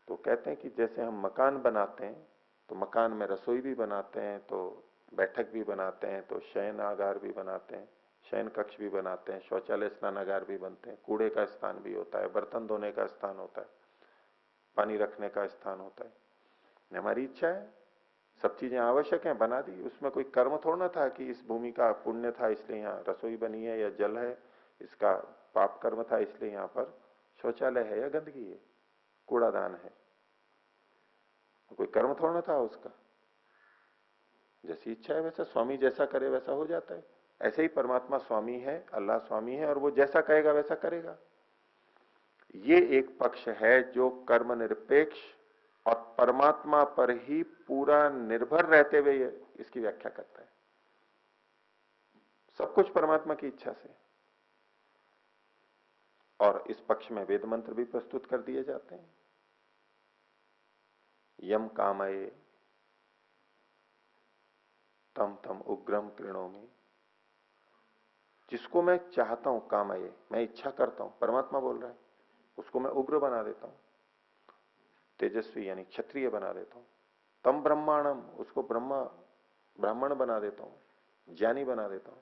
तो कहते हैं कि जैसे हम मकान बनाते हैं तो मकान में रसोई भी बनाते हैं, तो बैठक भी बनाते हैं, तो शयन आगार भी बनाते हैं, शयन कक्ष भी बनाते हैं, शौचालय स्नानागार भी बनते हैं, कूड़े का स्थान भी होता है, बर्तन धोने का स्थान होता है, पानी रखने का स्थान होता है। हमारी इच्छा है, सब चीजें आवश्यक हैं, बना दी। उसमें कोई कर्म थोड़ा ना था कि इस भूमि का पुण्य था इसलिए यहाँ रसोई बनी है, या जल है इसका पाप कर्म था इसलिए यहाँ पर शौचालय है या गंदगी है, कूड़ादान है। कोई कर्म थोड़ा ना था उसका। जैसी इच्छा है वैसा, स्वामी जैसा करे वैसा हो जाता है। ऐसे ही परमात्मा स्वामी है, अल्लाह स्वामी है, और वो जैसा कहेगा वैसा करेगा। ये एक पक्ष है जो कर्म निरपेक्ष और परमात्मा पर ही पूरा निर्भर रहते हुए इसकी व्याख्या करता है। सब कुछ परमात्मा की इच्छा से। और इस पक्ष में वेद मंत्र भी प्रस्तुत कर दिए जाते हैं। यम कामये तम तम उग्रम कृणोमि। जिसको मैं चाहता हूं, कामये मैं इच्छा करता हूं, परमात्मा बोल रहा है, उसको मैं उग्र बना देता हूं, तेजस्वी यानी क्षत्रिय बना देता हूं। तम ब्रह्मांडम, उसको ब्राह्मण बना देता हूं, ज्ञानी बना देता हूं।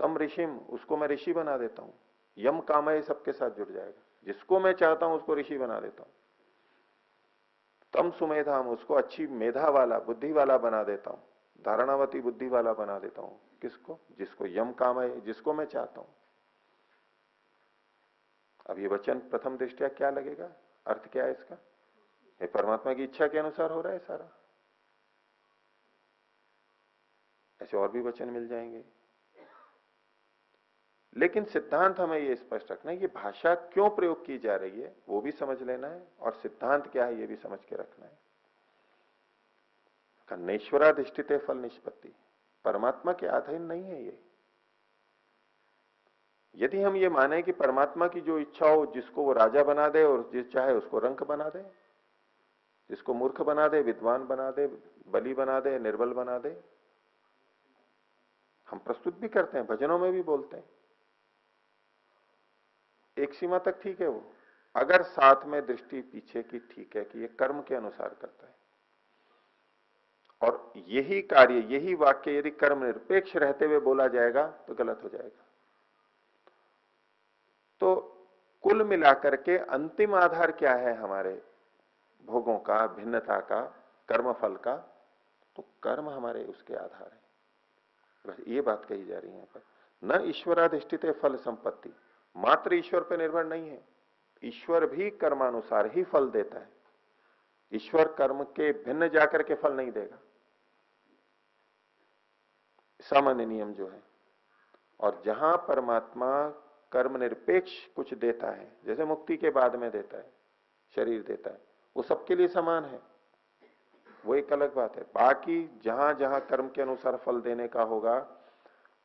तम ऋषिम, उसको मैं ऋषि बना देता हूं। यम कामय सबके साथ जुड़ जाएगा, जिसको मैं चाहता हूं उसको ऋषि बना देता हूं। तम सुमेधाम, उसको अच्छी मेधा वाला, बुद्धि वाला बना देता हूं, धारणावती बुद्धि वाला बना देता हूं। किसको? जिसको यम कामय, जिसको मैं चाहता हूं। अब ये वचन प्रथम दृष्टया क्या लगेगा, अर्थ क्या है इसका? ये परमात्मा की इच्छा के अनुसार हो रहा है सारा। ऐसे और भी वचन मिल जाएंगे, लेकिन सिद्धांत हमें ये स्पष्ट रखना है, ये भाषा क्यों प्रयोग की जा रही है वो भी समझ लेना है, और सिद्धांत क्या है ये भी समझ के रखना है। नैश्वराधिष्ठित फल निष्पत्ति, परमात्मा के अधीन नहीं है ये। यदि हम ये माने कि परमात्मा की जो इच्छा हो, जिसको वो राजा बना दे और जिस चाहे उसको रंक बना दे, जिसको मूर्ख बना दे, विद्वान बना दे, बलि बना दे, निर्बल बना दे, हम प्रस्तुत भी करते हैं, भजनों में भी बोलते हैं। एक सीमा तक ठीक है वो, अगर साथ में दृष्टि पीछे की ठीक है कि ये कर्म के अनुसार करता है, और यही कार्य, यही वाक्य यदि कर्म निरपेक्ष रहते हुए बोला जाएगा तो गलत हो जाएगा। तो कुल मिलाकर के अंतिम आधार क्या है हमारे भोगों का, भिन्नता का, कर्म फल का? तो कर्म हमारे उसके आधार है। बस ये बात कही जा रही है पर न ईश्वराधिष्ठित फल संपत्ति, मात्र ईश्वर पर निर्भर नहीं है। ईश्वर भी कर्मानुसार ही फल देता है। ईश्वर कर्म के भिन्न जाकर के फल नहीं देगा, सामान्य नियम जो है। और जहां परमात्मा कर्म निरपेक्ष कुछ देता है, जैसे मुक्ति के बाद में देता है, शरीर देता है, वो सबके लिए समान है, वो एक अलग बात है। बाकी जहां जहां कर्म के अनुसार फल देने का होगा,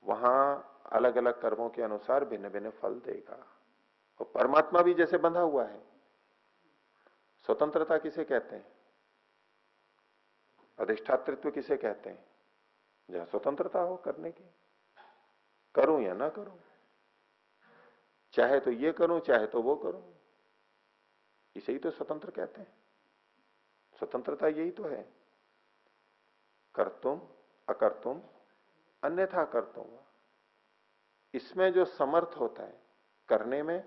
वहां अलग अलग कर्मों के अनुसार भिन्न भिन्न फल देगा। और परमात्मा भी जैसे बंधा हुआ है। स्वतंत्रता किसे कहते हैं? अधिष्ठातृत्व किसे कहते हैं? जहां स्वतंत्रता हो करने की, करूं या ना करूं, चाहे तो ये करूं चाहे तो वो करूं, इसे ही तो स्वतंत्र कहते हैं। स्वतंत्रता यही तो है, कर्तुम अकर्तुम अन्यथा कर्तुम। इसमें जो समर्थ होता है करने में,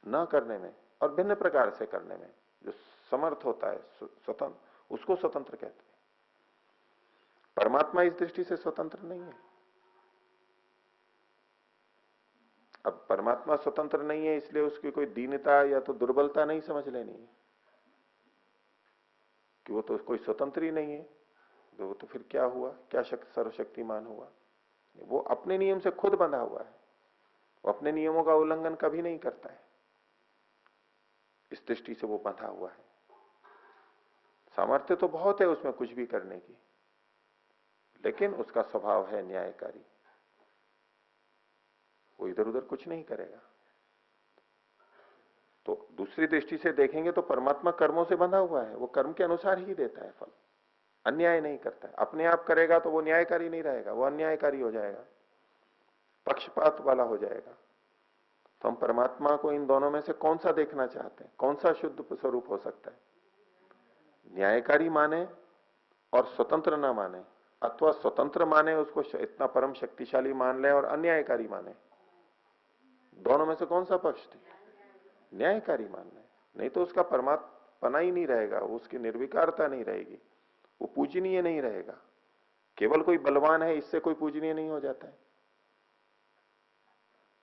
न करने में, और भिन्न प्रकार से करने में, जो समर्थ होता है स्वतंत्र, उसको स्वतंत्र कहते हैं। परमात्मा इस दृष्टि से स्वतंत्र नहीं है। अब परमात्मा स्वतंत्र नहीं है इसलिए उसकी कोई दीनता या तो दुर्बलता नहीं समझ लेनी है कि वो तो कोई स्वतंत्र ही नहीं है, तो वो तो फिर क्या हुआ, क्या सर्वशक्तिमान हुआ? वो अपने नियम से खुद बंधा हुआ है, वो अपने नियमों का उल्लंघन कभी नहीं करता है। इस दृष्टि से वो बंधा हुआ है। सामर्थ्य तो बहुत है उसमें कुछ भी करने की, लेकिन उसका स्वभाव है न्यायकारी, वो इधर उधर कुछ नहीं करेगा। तो दूसरी दृष्टि से देखेंगे तो परमात्मा कर्मों से बंधा हुआ है, वो कर्म के अनुसार ही देता है फल, अन्याय नहीं करता है। अपने आप करेगा तो वो न्यायकारी नहीं रहेगा, वो अन्यायकारी हो जाएगा, पक्षपात वाला हो जाएगा। तो हम परमात्मा को इन दोनों में से कौन सा देखना चाहते हैं? कौन सा शुद्ध स्वरूप हो सकता है? न्यायकारी माने और स्वतंत्र ना माने, अथवा स्वतंत्र माने उसको इतना परम शक्तिशाली मान ले और अन्यायकारी माने, दोनों में से कौन सा पक्ष थी? न्यायकारी मानना है। नहीं तो उसका परमात्मा ही नहीं रहेगा, उसकी निर्विकारता नहीं रहेगी, वो पूजनीय नहीं रहेगा। केवल कोई बलवान है इससे कोई पूजनीय नहीं हो जाता है।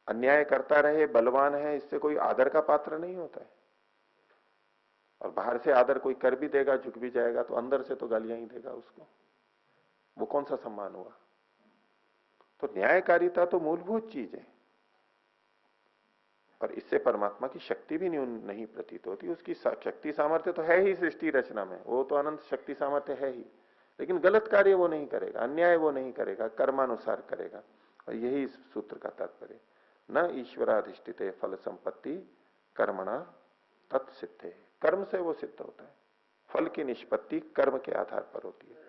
अन्याय करता रहे, बलवान है, इससे कोई आदर का पात्र नहीं होता है। और बाहर से आदर कोई कर भी देगा, झुक भी जाएगा, तो अंदर से तो गालियां ही देगा उसको, वो कौन सा सम्मान हुआ? तो न्यायकारिता तो मूलभूत चीज है, और इससे परमात्मा की शक्ति भी नहीं प्रतीत होती। उसकी शक्ति सामर्थ्य तो है ही सृष्टि रचना में, वो तो अनंत शक्ति सामर्थ्य है ही, लेकिन गलत कार्य वो नहीं करेगा, अन्याय वो नहीं करेगा, कर्मानुसार करेगा। और यही इस सूत्र का तात्पर्य। न ईश्वराधिष्ठित फल संपत्ति कर्मणा तत्सिद्धे, कर्म से वो सिद्ध होता है। फल की निष्पत्ति कर्म के आधार पर होती है।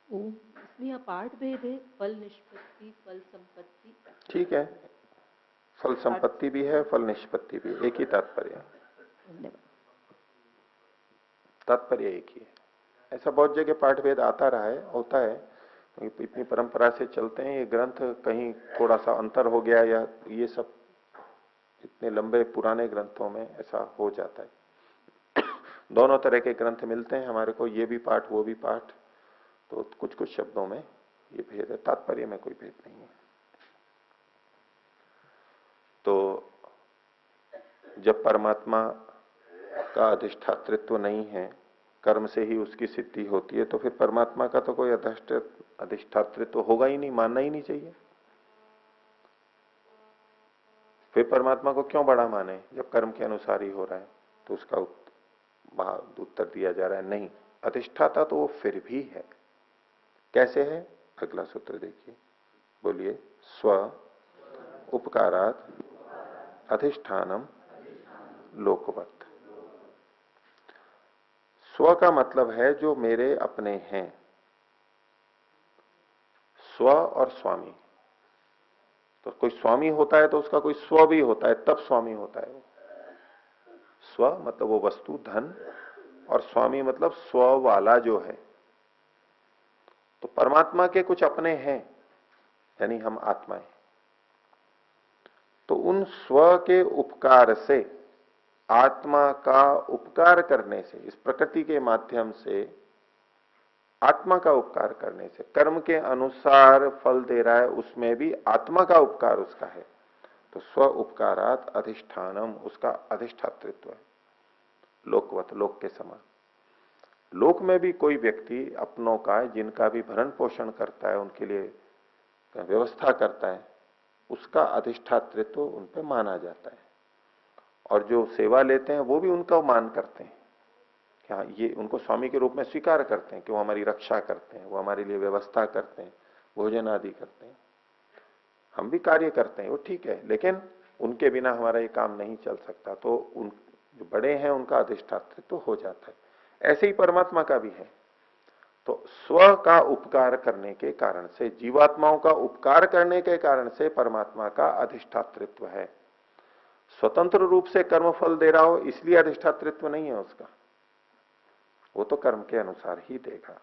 इसमें यह पाठ भेद है, फल निष्पत्ति, फल संपत्ति। ठीक है, फल संपत्ति भी है, फल निष्पत्ति भी, एक ही तात्पर्य है। धन्यवाद। तात्पर्य एक ही है। ऐसा बहुत जगह पाठभेद आता रहा है, होता है, क्योंकि इतनी परंपरा से चलते हैं ये ग्रंथ, कहीं थोड़ा सा अंतर हो गया या ये सब इतने लंबे पुराने ग्रंथों में ऐसा हो जाता है। दोनों तरह के ग्रंथ मिलते हैं हमारे को, ये भी पाठ वो भी पाठ, तो कुछ कुछ शब्दों में ये भेद है, तात्पर्य में कोई भेद नहीं है। तो जब परमात्मा का अधिष्ठातृत्व नहीं है, कर्म से ही उसकी सिद्धि होती है, तो फिर परमात्मा का तो कोई अधिष्ठातृत्व होगा ही नहीं, मानना ही नहीं चाहिए। फिर परमात्मा को क्यों बड़ा माने जब कर्म के अनुसार ही हो रहा है? तो उसका उत्तर दिया जा रहा है, नहीं, अधिष्ठाता तो वो फिर भी है। कैसे है? अगला सूत्र देखिए, बोलिए। स्व उपकारात अधिष्ठानम लोकवत। स्व का मतलब है जो मेरे अपने हैं। स्व और स्वामी, तो कोई स्वामी होता है तो उसका कोई स्व भी होता है, तब स्वामी होता है वो। स्व मतलब वो वस्तु, धन, और स्वामी मतलब स्व वाला जो है। तो परमात्मा के कुछ अपने हैं, यानी हम आत्माएं। तो उन स्व के उपकार से, आत्मा का उपकार करने से, इस प्रकृति के माध्यम से आत्मा का उपकार करने से, कर्म के अनुसार फल दे रहा है, उसमें भी आत्मा का उपकार उसका है। तो स्व उपकारात अधिष्ठानम, उसका अधिष्ठातृत्व है लोकवत, लोक के समान। लोक में भी कोई व्यक्ति अपनों का, जिनका भी भरण पोषण करता है, उनके लिए व्यवस्था करता है, उसका अधिष्ठातृत्व उन पे माना जाता है। और जो सेवा लेते हैं वो भी उनका मान करते हैं, क्या ये उनको स्वामी के रूप में स्वीकार करते हैं कि वो हमारी रक्षा करते हैं, वो हमारे लिए व्यवस्था करते हैं, भोजन आदि करते हैं। हम भी कार्य करते हैं, वो ठीक है, लेकिन उनके बिना हमारा ये काम नहीं चल सकता। तो उन जो बड़े हैं उनका अधिष्ठातृत्व तो हो जाता है। ऐसे ही परमात्मा का भी है। तो स्व का उपकार करने के कारण से, जीवात्माओं का उपकार करने के कारण से परमात्मा का अधिष्ठातृत्व है। स्वतंत्र रूप से कर्म फल दे रहा हो इसलिए अधिष्ठातृत्व नहीं है उसका, वो तो कर्म के अनुसार ही देगा।